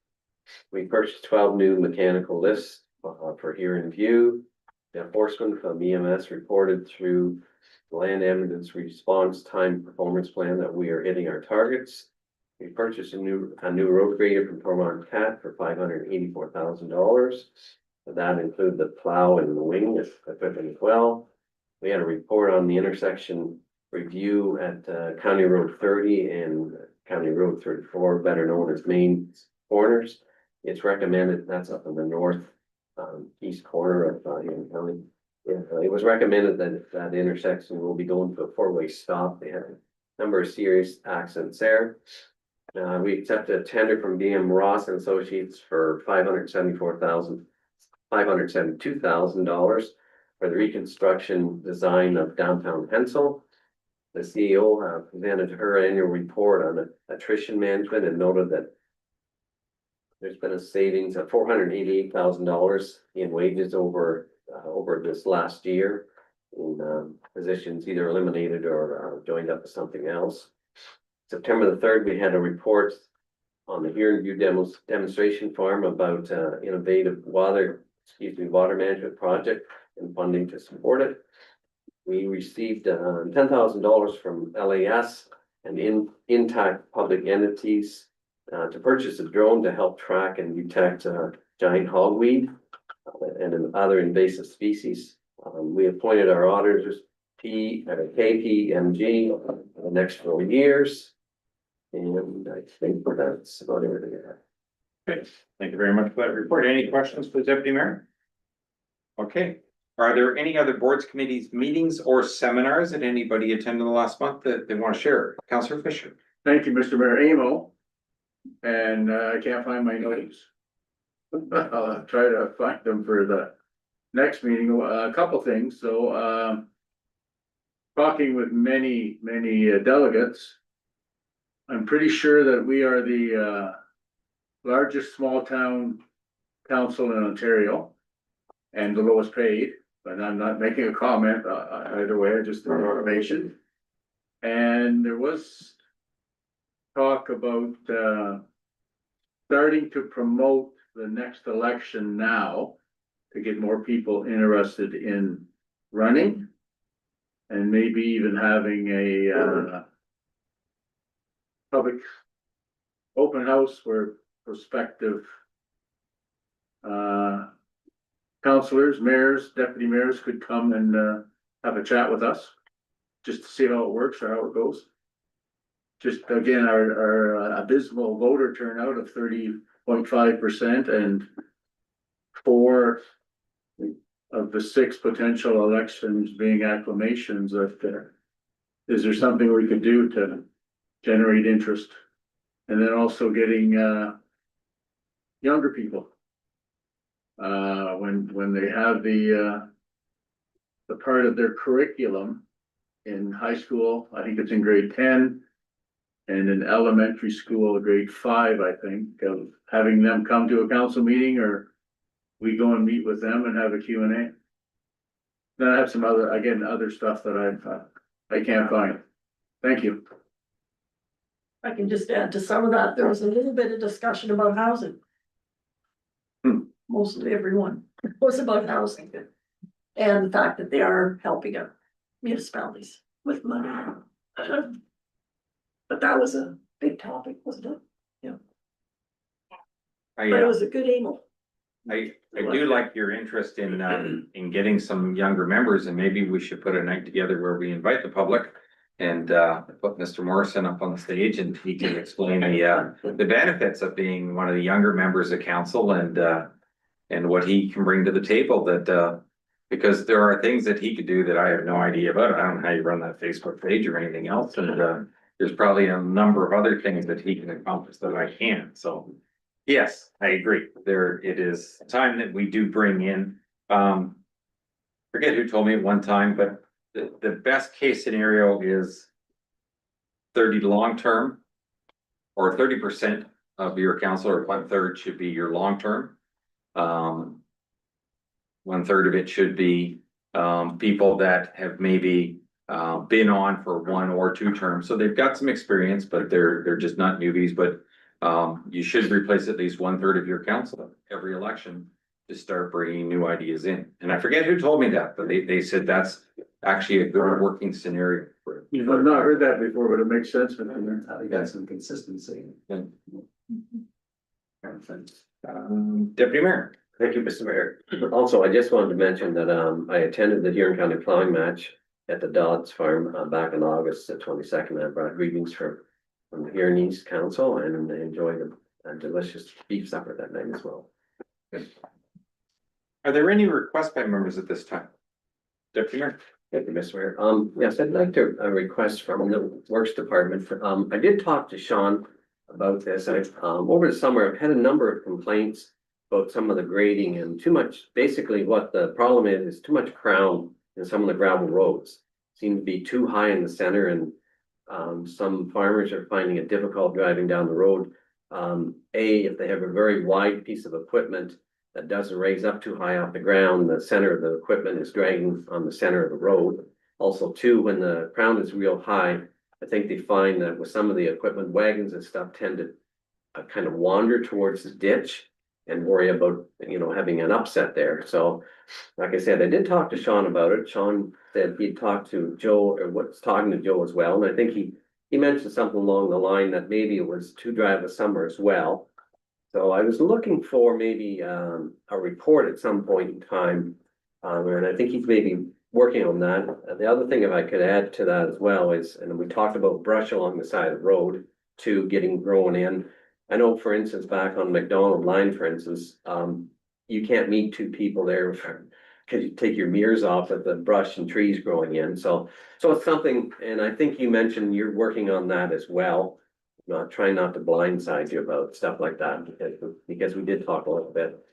We purchased 12 new mechanical lifts for Huron View. The enforcement from EMS reported through the land evidence response time performance plan that we are hitting our targets. We purchased a new road grader from Tormont Cat for $584,000. That included the plow and the wing equipment as well. We had a report on the intersection review at County Road 30 and County Road 34, better known as Main Corners. It's recommended, that's up in the north east corner of Huron County. It was recommended that that intersection will be going to a four-way stop. They had a number of serious accidents there. We accepted a tender from BM Ross and Associates for $572,000 for the reconstruction design of downtown Hensel. The CEO presented her annual report on attrition management and noted that there's been a savings of $488,000 in wages over this last year in positions either eliminated or joined up with something else. September the 3rd, we had a report on the Huron View demonstration farm about innovative water management project and funding to support it. We received $10,000 from LAS and intact public entities to purchase a drone to help track and detect giant hogweed and other invasive species. We appointed our auditors KPMG for the next 4 years. And I think that's about everything I have. Okay, thank you very much for that report. Any questions for the Deputy Mayor? Okay, are there any other boards, committees, meetings, or seminars that anybody attended the last month that they want to share? Councillor Fisher. Thank you, Mr. Mayor Amo. And I can't find my notes. I'll try to find them for the next meeting. A couple things. So talking with many delegates, I'm pretty sure that we are the largest small town council in Ontario and the lowest paid, but I'm not making a comment either way, just the information. And there was talk about starting to promote the next election now to get more people interested in running. And maybe even having a public open house where prospective councilors, mayors, deputy mayors could come and have a chat with us. Just to see how it works or how it goes. Just again, our abysmal voter turnout of 30.5% and 4 of the 6 potential elections being acclamations of there. Is there something we could do to generate interest? And then also getting younger people. When they have the part of their curriculum in high school, I think it's in grade 10. And in elementary school, grade 5, I think, of having them come to a council meeting, or we go and meet with them and have a Q&A. Then I have some other stuff that I can't find. Thank you. I can just add to some of that, there was a little bit of discussion about housing. Mostly everyone was about housing. And the fact that they are helping out municipalities with money. But that was a big topic, wasn't it? Yeah. But it was a good email. I do like your interest in getting some younger members, and maybe we should put a night together where we invite the public. And put Mr. Morrison up on the stage, and he can explain the benefits of being one of the younger members of council, and what he can bring to the table, that because there are things that he could do that I have no idea about. I don't know how you run that Facebook page or anything else, and there's probably a number of other things that he can accomplish that I can't. So yes, I agree. It is time that we do bring in, forget who told me at one time, but the best case scenario is 30 long-term, or 30% of your council, or 1/3 should be your long-term. 1/3 of it should be people that have maybe been on for 1 or 2 terms, so they've got some experience, but they're just not newbies. But you should replace at least 1/3 of your council every election to start bringing new ideas in. And I forget who told me that, but they said that's actually a good working scenario for it. I've not heard that before, but it makes sense. We got some consistency. Deputy Mayor. Thank you, Mr. Mayor. Also, I just wanted to mention that I attended the Huron County Plowing Match at the Dodds Farm back in August the 22nd. I brought greetings from the Huron East Council, and I enjoyed a delicious beef supper that night as well. Are there any requests by members at this time? Deputy Mayor. Thank you, Mr. Mayor. Yes, I'd like to request from the Works Department. I did talk to Sean about this. Over the summer, I've had a number of complaints about some of the grading and too much. Basically, what the problem is too much crown in some of the gravel roads. Seem to be too high in the center, and some farmers are finding it difficult driving down the road. If they have a very wide piece of equipment that doesn't raise up too high off the ground, the center of the equipment is dragging on the center of the road. Also, too, when the crown is real high, I think they find that with some of the equipment, wagons and stuff tend to kind of wander towards the ditch and worry about, having an upset there. So, like I said, I did talk to Sean about it. Sean said he'd talked to Joe, or was talking to Joe as well. And I think he mentioned something along the line that maybe it was too dry of a summer as well. So I was looking for maybe a report at some point in time. And I think he's maybe working on that. The other thing, if I could add to that as well, is, and we talked about brush along the side of the road to getting grown in. I know, for instance, back on McDonald line, for instance, you can't meet 2 people there because you take your mirrors off with the brush and trees growing in. So it's something, and I think you mentioned you're working on that as well. Not trying not to blindside you about stuff like that, because we did talk a little bit.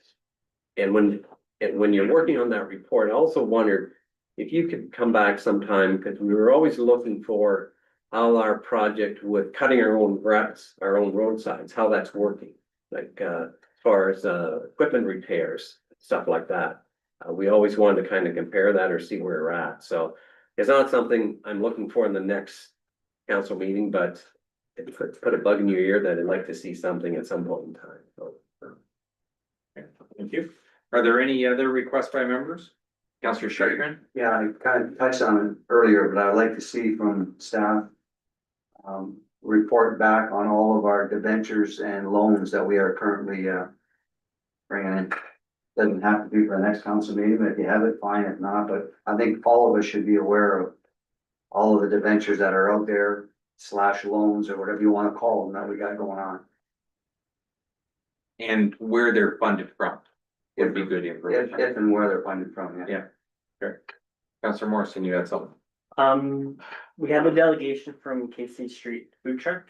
And when you're working on that report, I also wondered, if you could come back sometime, because we were always looking for how our project with cutting our own grass, our own roadsides, how that's working. Like, as far as, equipment repairs, stuff like that. We always wanted to kind of compare that or see where we're at, so it's not something I'm looking for in the next council meeting, but it put a bug in your ear that I'd like to see something at some point in time, so. Thank you. Are there any other requests by members? Councillor Shartman? Yeah, I kind of touched on it earlier, but I'd like to see from staff. Report back on all of our debentures and loans that we are currently, bringing in. Doesn't have to be for the next council meeting, but if you have it, fine, if not, but I think all of us should be aware of. All of the debentures that are out there, / loans, or whatever you wanna call them, that we got going on. And where they're funded from would be good information. If and where they're funded from, yeah. Yeah. Sure. Councillor Morrison, you had something? We had a delegation from KC Street Food Truck.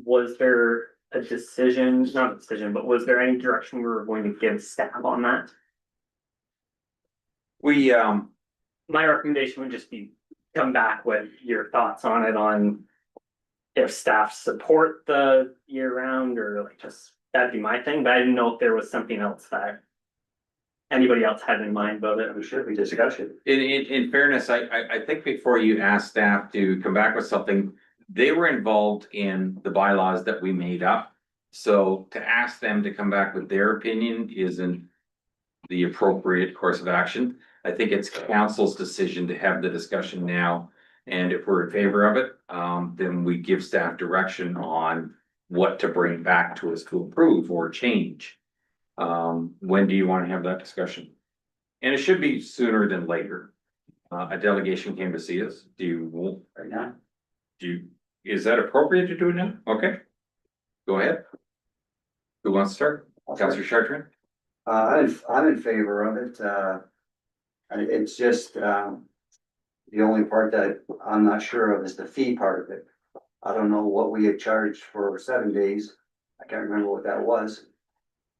Was there a decision, not a decision, but was there any direction we were going to give staff on that? We, My recommendation would just be come back with your thoughts on it, on if staff support the year round, or like just, that'd be my thing, but I didn't know if there was something else that anybody else had in mind about it. We should be discussing. in fairness, I think before you ask staff to come back with something, they were involved in the bylaws that we made up. So to ask them to come back with their opinion isn't the appropriate course of action. I think it's council's decision to have the discussion now. And if we're in favor of it, then we give staff direction on what to bring back to us to approve or change. When do you want to have that discussion? And it should be sooner than later. A delegation came to see us. Do you, Right now? is that appropriate to do it now? Okay. Go ahead. Who wants to start? Councillor Chartrand? I'm in favor of it, it's just, the only part that I'm not sure of is the fee part of it. I don't know what we had charged for 7 days, I can't remember what that was.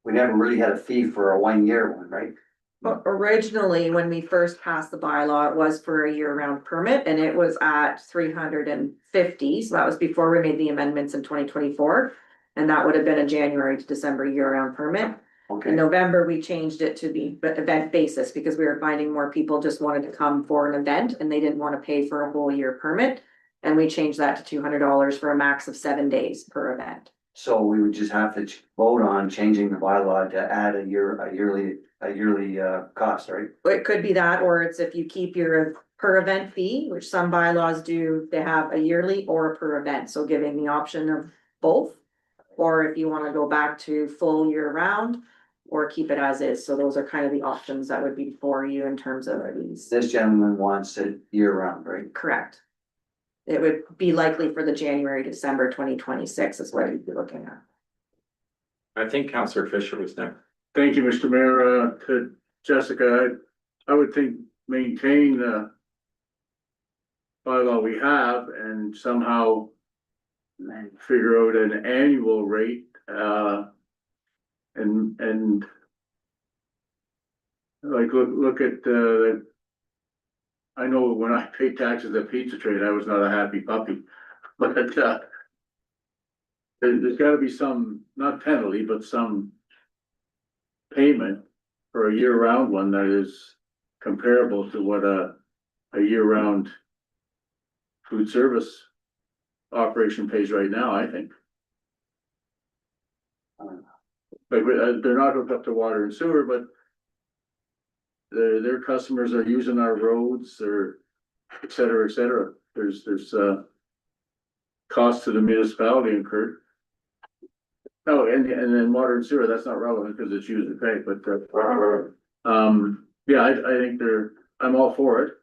We never really had a fee for a 1-year one, right? But originally, when we first passed the bylaw, it was for a year-round permit and it was at 350. So that was before we made the amendments in 2024. And that would have been a January to December year-round permit. In Okay, November, we changed it to the event basis because we were finding more people just wanted to come for an event and they didn't want to pay for a whole year permit. And we changed that to $200 for a max of 7 days per event. so we would just have to vote on changing the bylaw to add a yearly cost, right? It could be that, or it's if you keep your per event fee, which some bylaws do, they have a yearly or a per event, so giving the option of both. Or if you wanna go back to full year round, or keep it as is, so those are kind of the options that would be for you in terms of these. This gentleman wants it year round, right? Correct. It would be likely for the January, December 2026 is what you'd be looking at. I think Councillor Fisher was next. Thank you, Mr. Mayor. To Jessica, I would think maintain the bylaw we have and somehow figure out an annual rate, and like, look at, I know when I paid taxes at Pizza Trade, I was not a happy puppy, but, there's gotta be some, not penalty, but some payment for a year-round one that is comparable to what a year-round food service operation pays right now, I think. Like, they're not hooked up to water and sewer, but their customers are using our roads, or et cetera, et cetera. There's cost to the municipality incurred. Oh, and then water and sewer, that's not relevant because it's used to pay, but, yeah, I think I'm all for it.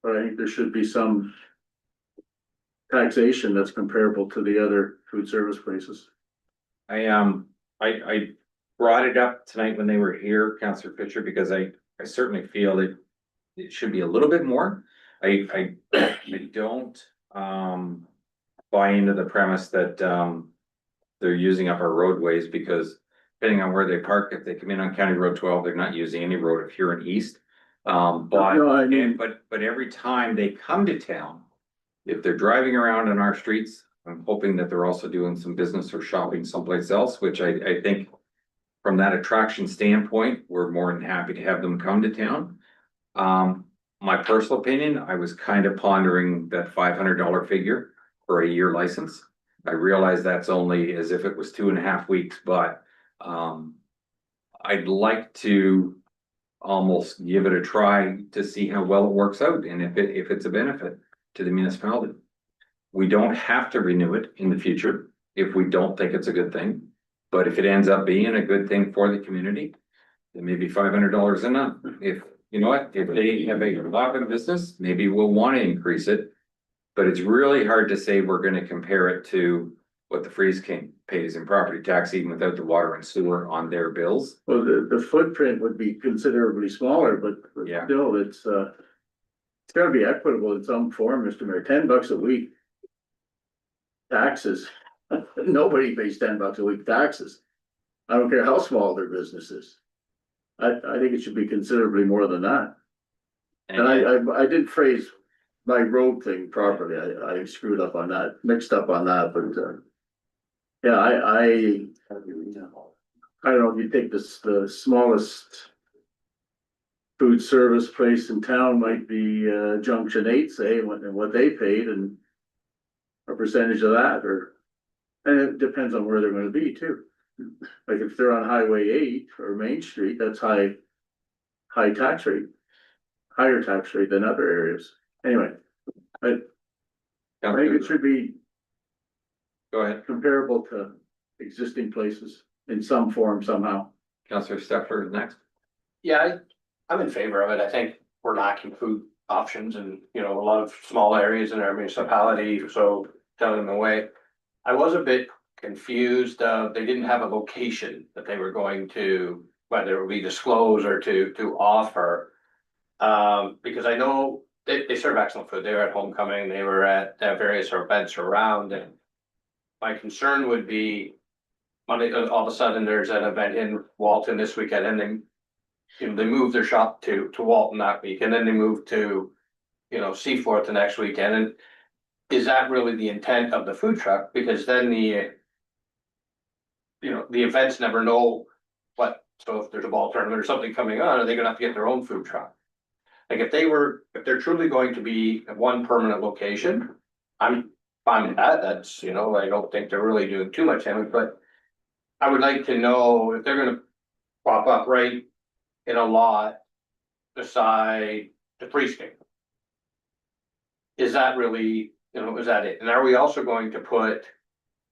But I think there should be some taxation that's comparable to the other food service places. I brought it up tonight when they were here, Councillor Fisher, because I certainly feel that it should be a little bit more. I don't, buy into the premise that, they're using up our roadways, because depending on where they park, if they come in on County Road 12, they're not using any road of Huron East. But, No, I mean- but every time they come to town, if they're driving around in our streets, I'm hoping that they're also doing some business or shopping someplace else, which I think from that attraction standpoint, we're more than happy to have them come to town. My personal opinion, I was kind of pondering that $500 figure for a year license. I realize that's only as if it was 2.5 weeks, but, I'd like to almost give it a try to see how well it works out and if it's a benefit to the municipality. We don't have to renew it in the future if we don't think it's a good thing. But if it ends up being a good thing for the community, then maybe $500 enough. If, you know what, if they have a lot of business, maybe we'll want to increase it. But it's really hard to say we're gonna compare it to what the Freeze King pays in property tax, even without the water and sewer on their bills. Well, the footprint would be considerably smaller, but Yeah. still, it's gotta be equitable in some form, Mr. Mayor. $10 a week. Taxes. Nobody pays $10 a week taxes. I don't care how small their business is. I think it should be considerably more than that. And I did phrase my road thing properly. I screwed up on that, mixed up on that, but yeah, I don't know, if you take this, the smallest food service place in town might be Junction 8, say, and what they paid and a percentage of that, and it depends on where they're gonna be too. Like if they're on Highway 8 or Main Street, that's high tax rate, higher tax rate than other areas. Anyway, I think it should be Go ahead, comparable to existing places in some form somehow. Councillor Stepford is next. Yeah, I'm in favor of it. I think we're lacking food options and, you know, a lot of small areas in our municipality, so telling them away. I was a bit confused, they didn't have a location that they were going to, whether it would be disclosed or to offer. Because I know they serve excellent food. They were at homecoming, they were at various events around, and my concern would be Monday, all of a sudden, there's an event in Walton this weekend, and then, you know, they move their shop to Walton that week, and then they move to, you know, Seaforth the next weekend, and is that really the intent of the food truck? Because then the events never know what, so if there's a ball tournament or something coming on, are they gonna have to get their own food truck? Like if they're truly going to be at one permanent location, I'm fine with that, that's, you know, I don't think they're really doing too much damage, but I would like to know if they're gonna pop up right in a lot beside the Freeze King. Is that really, you know, is that it? And are we also going to put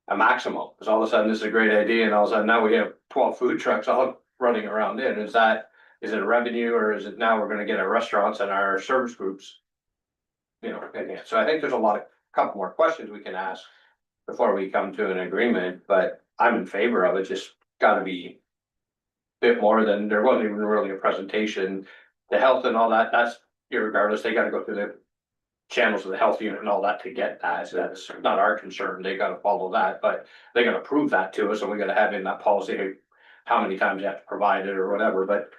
a maximum? Because all of a sudden this is a great idea and all of a sudden now we have 12 food trucks all running around in. Is it a revenue or is it now we're gonna get our restaurants and our service groups? You know, and so I think there's couple more questions we can ask before we come to an agreement, but I'm in favor of it, just gotta be a bit more than, there wasn't even really a presentation. The health and all that, that's irregardless, they gotta go through the channels of the health unit and all that to get that, so that's not our concern, they gotta follow that, but they gotta prove that to us, and we gotta have in that policy how many times you have to provide it or whatever, but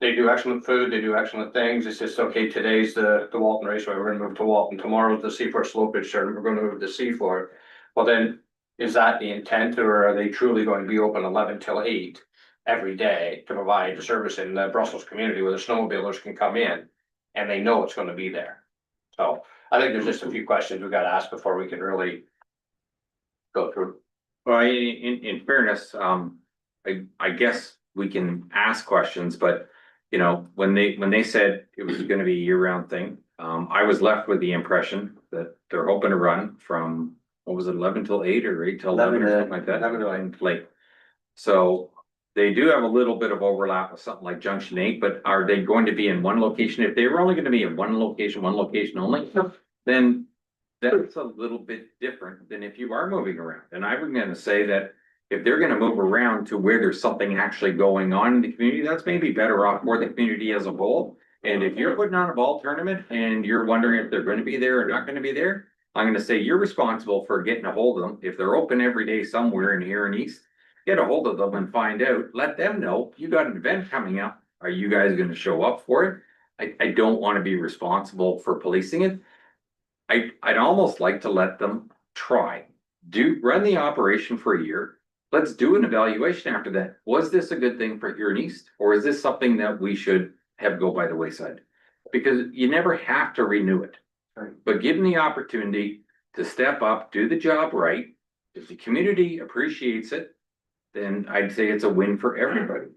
they do excellent food, they do excellent things, it's just, okay, today's the Walton Raceway, we're gonna move to Walton, tomorrow's the Seaforth Slopage Tournament, we're gonna move to Seaforth. Well, then, is that the intent, or are they truly going to be open 11 till 8 every day to provide the service in the Brussels community where the snowmobilers can come in and they know it's gonna be there? So, I think there's just a few questions we gotta ask before we can really go through. Well, in fairness, I guess we can ask questions, but you know, when they said it was gonna be a year-round thing, I was left with the impression that they're hoping to run from, what was it, 11 till 8 or 8 till 11 or something like that? 11 till 8. So they do have a little bit of overlap with something like Junction 8, but are they going to be in one location? If they were only gonna be in one location only, then that's a little bit different than if you are moving around. And I was gonna say that if they're gonna move around to where there's something actually going on in the community, that's maybe better off for the community as a whole. And if you're putting on a ball tournament and you're wondering if they're gonna be there or not gonna be there, I'm gonna say you're responsible for getting a hold of them. If they're open every day somewhere in here in East, get a hold of them and find out, let them know you got an event coming up Are you guys gonna show up for it? I don't wanna be responsible for policing it. I'd almost like to let them try, run the operation for a year. Let's do an evaluation after that. Was this a good thing for Huron East, or is this something that we should have go by the wayside? Because you never have to renew it. But give them the opportunity to step up, do the job right. If the community appreciates it, then I'd say it's a win for everybody.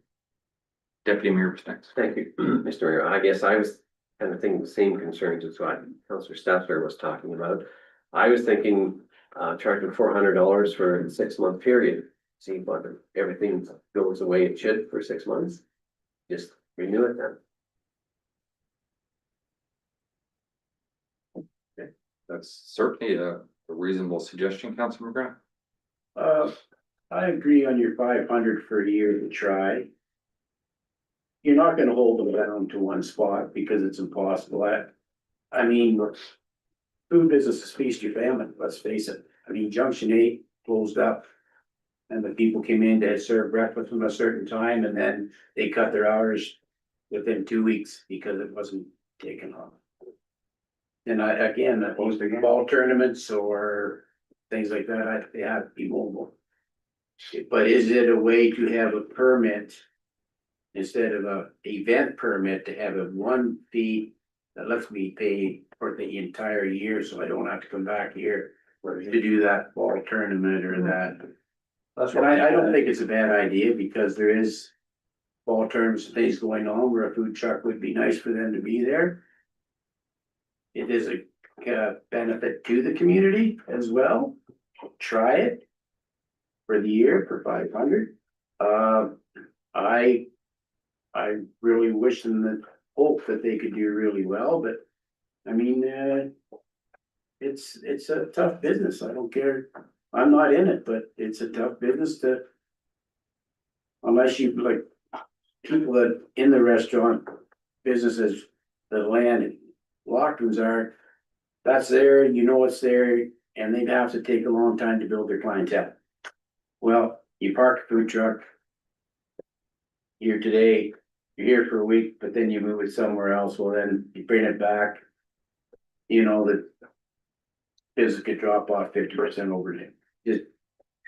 Deputy Mayor Spence. Thank you, Mr. Mayor. I guess I was kind of thinking the same concerns as what Councillor Stafford was talking about. I was thinking, charging $400 for a 6-month period. See what everything goes the way it should for 6 months. Just renew it then. That's certainly a reasonable suggestion, Councilor McGrath. I agree on your 500 for a year to try. You're not gonna hold them down to one spot because it's impossible. I mean, food business is feast your family, let's face it. I mean, Junction 8 closed up. And the people came in to serve breakfast from a certain time, and then they cut their hours within 2 weeks because it wasn't taken off. And ball tournaments or things like that, they have to be mobile. But is it a way to have a permit instead of a event permit, to have a one fee that lets me pay for the entire year, so I don't have to come back here to do that ball tournament or that? And I don't think it's a bad idea, because there is ball tournaments and things going on where a food truck would be nice for them to be there. It is a benefit to the community as well. Try it for the year for 500. I really wish them the hope that they could do really well, but I mean, it's a tough business. I don't care. I'm not in it, but it's a tough business unless you like people that in the restaurant businesses, the land and locked rooms are, that's there, you know it's there, and they'd have to take a long time to build their clientele. Well, you park a food truck here today, you're here for a week, but then you move it somewhere else, well then you bring it back. You know, that business could drop off 50% overnight. Just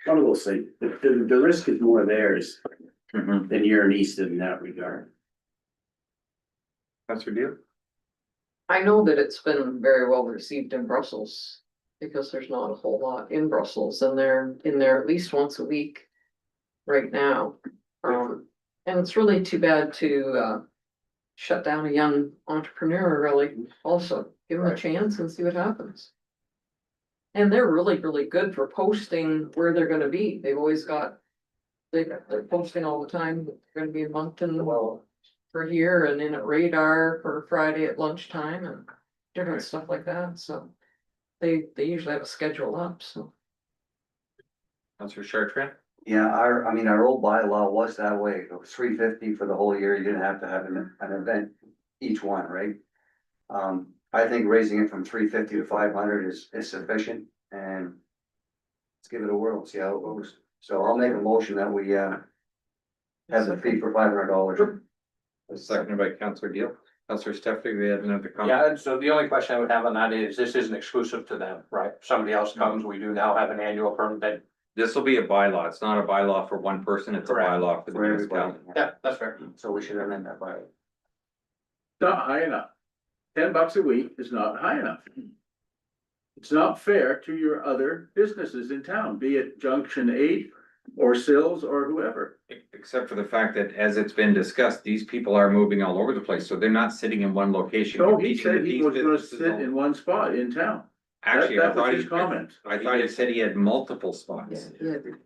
one of those things. The risk is more theirs than Huron East in that regard. That's your deal. I know that it's been very well received in Brussels, because there's not a whole lot in Brussels, and they're in there at least once a week right now. And it's really too bad to shut down a young entrepreneur, really. Also give them a chance and see what happens. And they're really, really good for posting where they're gonna be. They've always got, they're posting all the time. They're gonna be in Moncton for here, and in at Radar for Friday at lunchtime, and different stuff like that. So they usually have a schedule up, so. Councilor Chartrand. Yeah, our old bylaw was that way. It was $350 for the whole year. You didn't have to have an event each one, right? I think raising it from $350 to $500 is sufficient, and let's give it a whirl, see how it goes. So I'll make a motion that we have the fee for $500. Seconded by Councilor Deal. Councilor Stefan, we have another comment. Yeah, and so the only question I would have on that is, this isn't exclusive to them, right? If somebody else comes, we do now have an annual permit. This will be a bylaw. It's not a bylaw for one person, it's a Correct. bylaw for the For everybody. municipality. Yeah, that's fair. So we should amend that bylaw. Not high enough. $10 a week is not high enough. It's not fair to your other businesses in town, be it Junction 8 or Sills or whoever. Except for the fact that, as it's been discussed, these people are moving all over the place, so they're not sitting in one location. No, he competing said with he these was gonna businesses sit all- in one spot in town. Actually, I that was thought his comment. I thought he said he had multiple spots.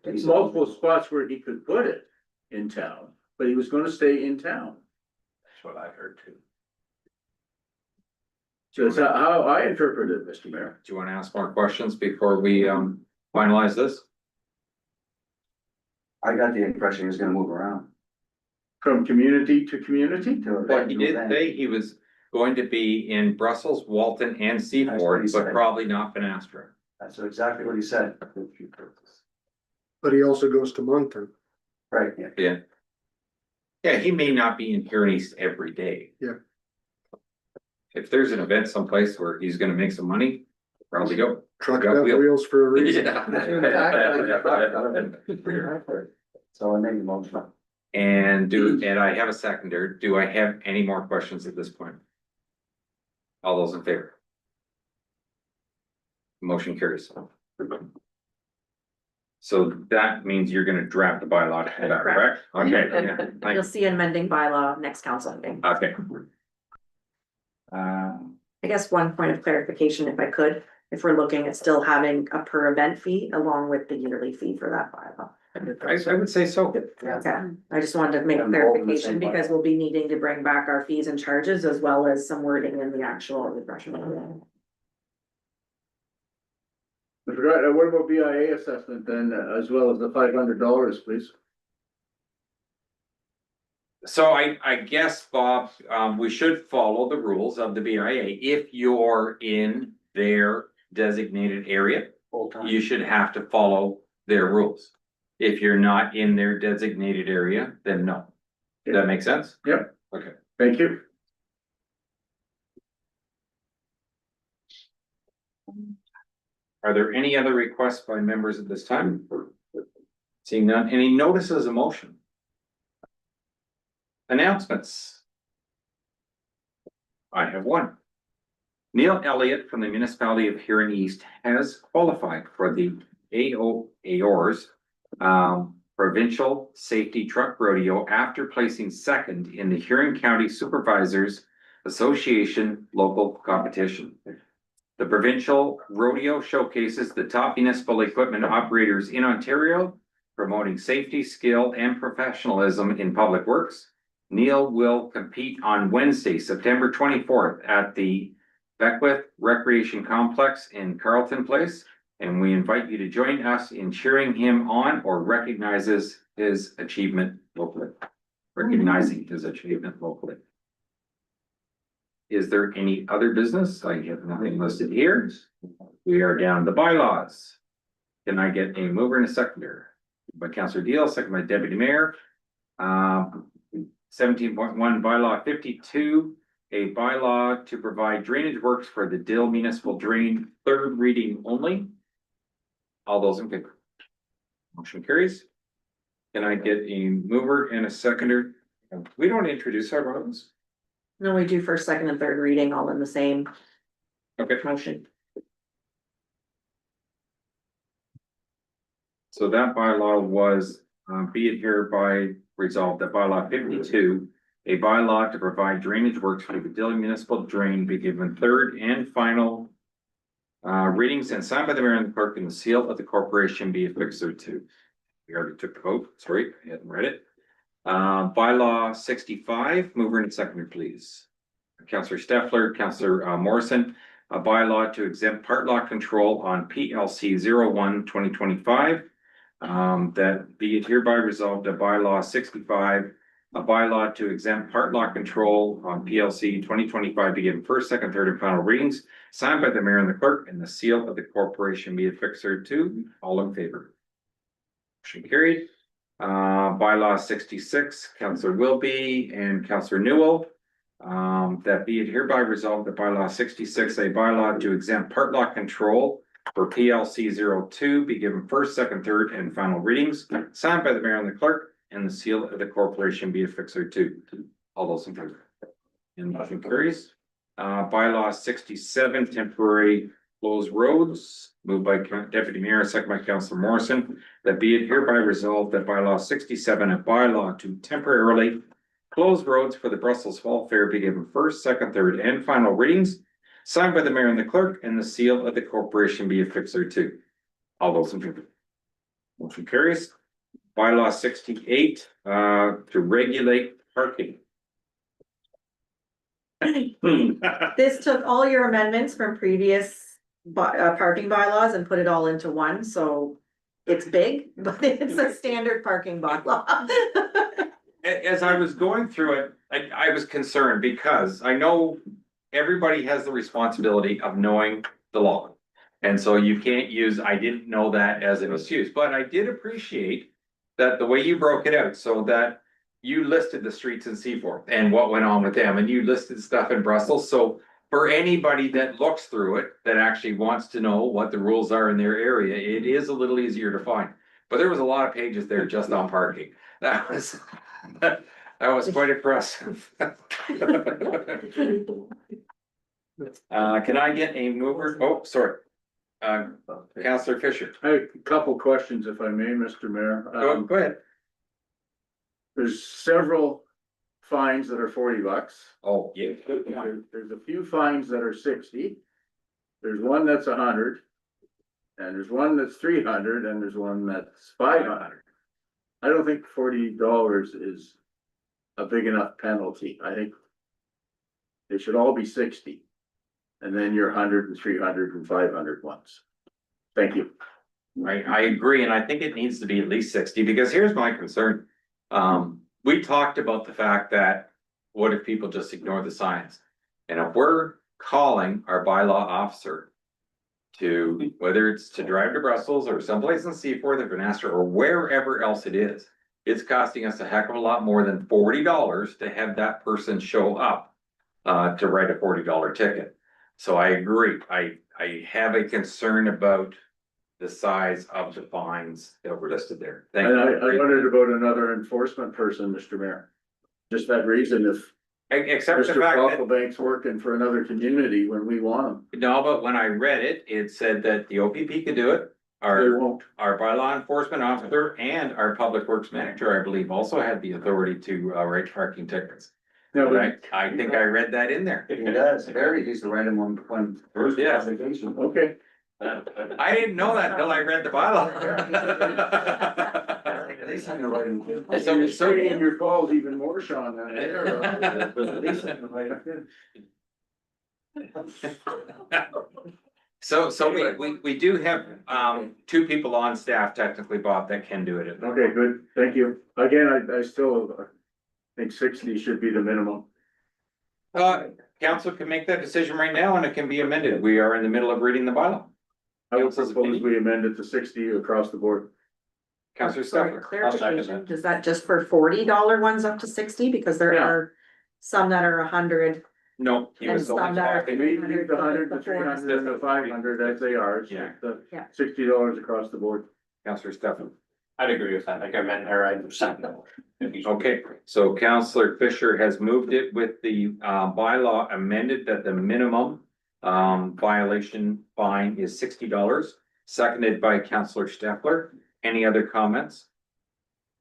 Multiple spots where he could put it in town, but he was gonna stay in town. That's what I heard too. So that's how I interpreted it, Mr. Mayor. Do you want to ask more questions before we finalize this? I got the impression he was gonna move around. From community to community? To Well, event he to did event. say he was going to be in Brussels, Walton, and That's what he Seaford, but said. probably not Finastra. That's exactly what he said. But he also goes to Moncton. Right, yeah. Yeah. Yeah, he may not be in Huron East every day. Yeah. If there's an event someplace where he's gonna make some money, probably go. Truck Got got wheels. wheels for a reason. So I made the motion. And I have a seconder. Do I have any more questions at this point? All those in favor? Motion carries. So that means you're gonna draft the bylaw for that, correct? Okay, yeah, thank You'll you. see amending bylaw next council meeting. Okay. I guess one point of clarification, if I could, if we're looking at still having a per event fee along with the yearly fee for that bylaw. I would say so. Okay, I just wanted to make And both in the clarification same because we'll be needing to bring back our fees and charges as well as some wording in the actual refreshment. I forgot, what about BIA assessment then, as well as the $500, please? So I guess, Bob, we should follow the rules of the BIA. If you're in their designated area, you should have to follow their rules. If you're not in their designated area, then no. Does that make sense? Yep. Okay. Thank you. Are there any other requests by members at this time? Seeing none, any notices of motion? Announcements. I have one. Neil Elliott from the municipality of Huron East has qualified for the AOR's Provincial Safety Truck Rodeo after placing second in the Huron County Supervisors Association local competition. The provincial rodeo showcases the top municipal equipment operators in Ontario, promoting safety, skill, and professionalism in public works. Neil will compete on Wednesday, September 24th at the Beckwith Recreation Complex in Carleton Place, and we invite you to join us in cheering him on or recognizing his achievement locally. Is there any other business? I have nothing listed here. We are down to bylaws. Can I get a mover and a seconder? By Councillor Deal, second by Deputy Mayor. 17.1 bylaw 52, a bylaw to provide drainage works for the Dill Municipal Drain, third reading only. All those in favor? Motion carries. Can I get a mover and a seconder? We don't introduce our roads. No, we do first, second, and third reading all in the same Okay. motion. So that bylaw was, be it hereby resolved that bylaw 52, a bylaw to provide drainage works for the Dill Municipal Drain be given third and final readings and signed by the mayor and the clerk, and the seal of the corporation be affixed thereto. We already took the vote, sorry, I hadn't read it. Bylaw 65, mover and seconder, please. Councillor Steffler, Councillor Morrison, a bylaw to exempt part lot control on PLC 01/2025. That be it hereby resolved that bylaw 65, a bylaw to exempt part lot control on PLC 2025 be given first, second, third, and final readings, signed by the mayor and the clerk, and the seal of the corporation be affixed thereto. All in favor? Motion carried. Bylaw 66, Councillor Wilby and Councillor Newell. That be it hereby resolved that bylaw 66, a bylaw to exempt part lot control for PLC 02 be given first, second, third, and final readings, signed by the mayor and the clerk, and the seal of the corporation be affixed thereto. All those in favor? And motion carries. Bylaw 67, temporary closed roads, moved by Deputy Mayor, second by Councillor Morrison, that be it hereby resolved that bylaw 67, a bylaw to temporarily close roads for the Brussels Fall Fair be given first, second, third, and final readings, signed by the mayor and the clerk, and the seal of the corporation be affixed thereto. All those in favor? Motion carries. Bylaw 68, to regulate parking. This took all your amendments from previous parking bylaws and put it all into one, so it's big, but it's a standard parking bylaw. As I was going through it, I was concerned because I know everybody has the responsibility of knowing the law. And so you can't use, I didn't know that as an excuse, but I did appreciate that the way you broke it out so that you listed the streets in Seaforth and what went on with them, and you listed stuff in Brussels, so. For anybody that looks through it, that actually wants to know what the rules are in their area, it is a little easier to find. But there was a lot of pages there just on parking. That was quite impressive. Can I get a mover? Oh, sorry. Counselor Fisher. I have a couple questions if I may, Mr. Mayor. Go ahead. There's several fines that are $40. Oh, yeah. There's a few fines that are 60. There's one that's 100. And there's one that's 300 and there's one that's 500. I don't think $40 is a big enough penalty. I think they should all be 60. And then your 100 and 300 and 500 ones. Thank you. I agree, and I think it needs to be at least 60, because here's my concern. We talked about the fact that what if people just ignore the signs? And if we're calling our bylaw officer to, whether it's to drive to Brussels or someplace in Seaforth or Vanessa or wherever else it is, it's costing us a heck of a lot more than $40 to have that person show up to write a $40 ticket. So I agree. I have a concern about the size of the fines that were listed there. Thank And you. I wondered about another enforcement person, Mr. Mayor. Just that reason, if Except for the Mr. fact that, Cocklebank's working for another community when we want him. no, but when I read it, it said that the OPP could do it. They Our, won't. our bylaw enforcement officer and our public works manager, I believe, also had the authority to write parking tickets. No, But but, I think I read that in there. He does, Barry used to write them when first. Yeah. okay. I didn't know that until I read the bylaw. They seem to write them. So- You're saying your call's even more, Sean, than there. They seem to write them. So we do have, two people on staff technically, Bob, that can do it. Okay, good, thank you. Again, I still think 60 should be the minimum. Council can make that decision right now and it can be amended. We are in the middle of reading the bylaw. I would Council's propose opinion? we amend it to 60 across the board. Counselor Sorry, Stefan. clarification, is that just for $40 ones up to 60? Because there Yeah. are some that are 100. No, he And was only some that are- talking. Maybe leave the 100, the 300, and the 500 as they are, it's Yeah. the Yeah. $60 across the board. Counselor Stefan. I'd agree with that, like I meant, or I second that. Okay, so Counselor Fisher has moved it with the bylaw amended that the minimum violation fine is $60. Seconded by Counselor Steffler. Any other comments?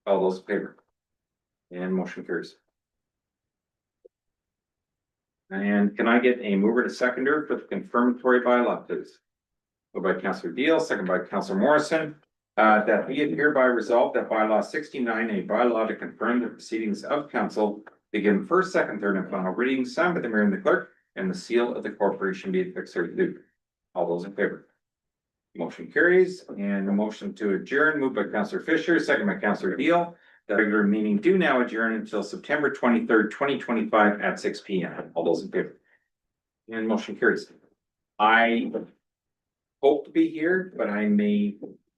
All those in favor? And motion carries. And can I get a mover to seconder for the confirmatory bylaw, please? Moved by Counselor Deal, second by Counselor Morrison. That be it hereby resolved that bylaw 69, a bylaw to confirm the proceedings of council, begin first, second, third, and final reading, signed by the mayor and the clerk, and the seal of the corporation be affixed thereto. All those in favor? Motion carries, and a motion to adjourn, moved by Counselor Fisher, second by Counselor Deal. The regular meeting do now adjourn until September 23rd, 2025 at 6 p.m. All those in favor? And motion carries. I hope to be here, but I may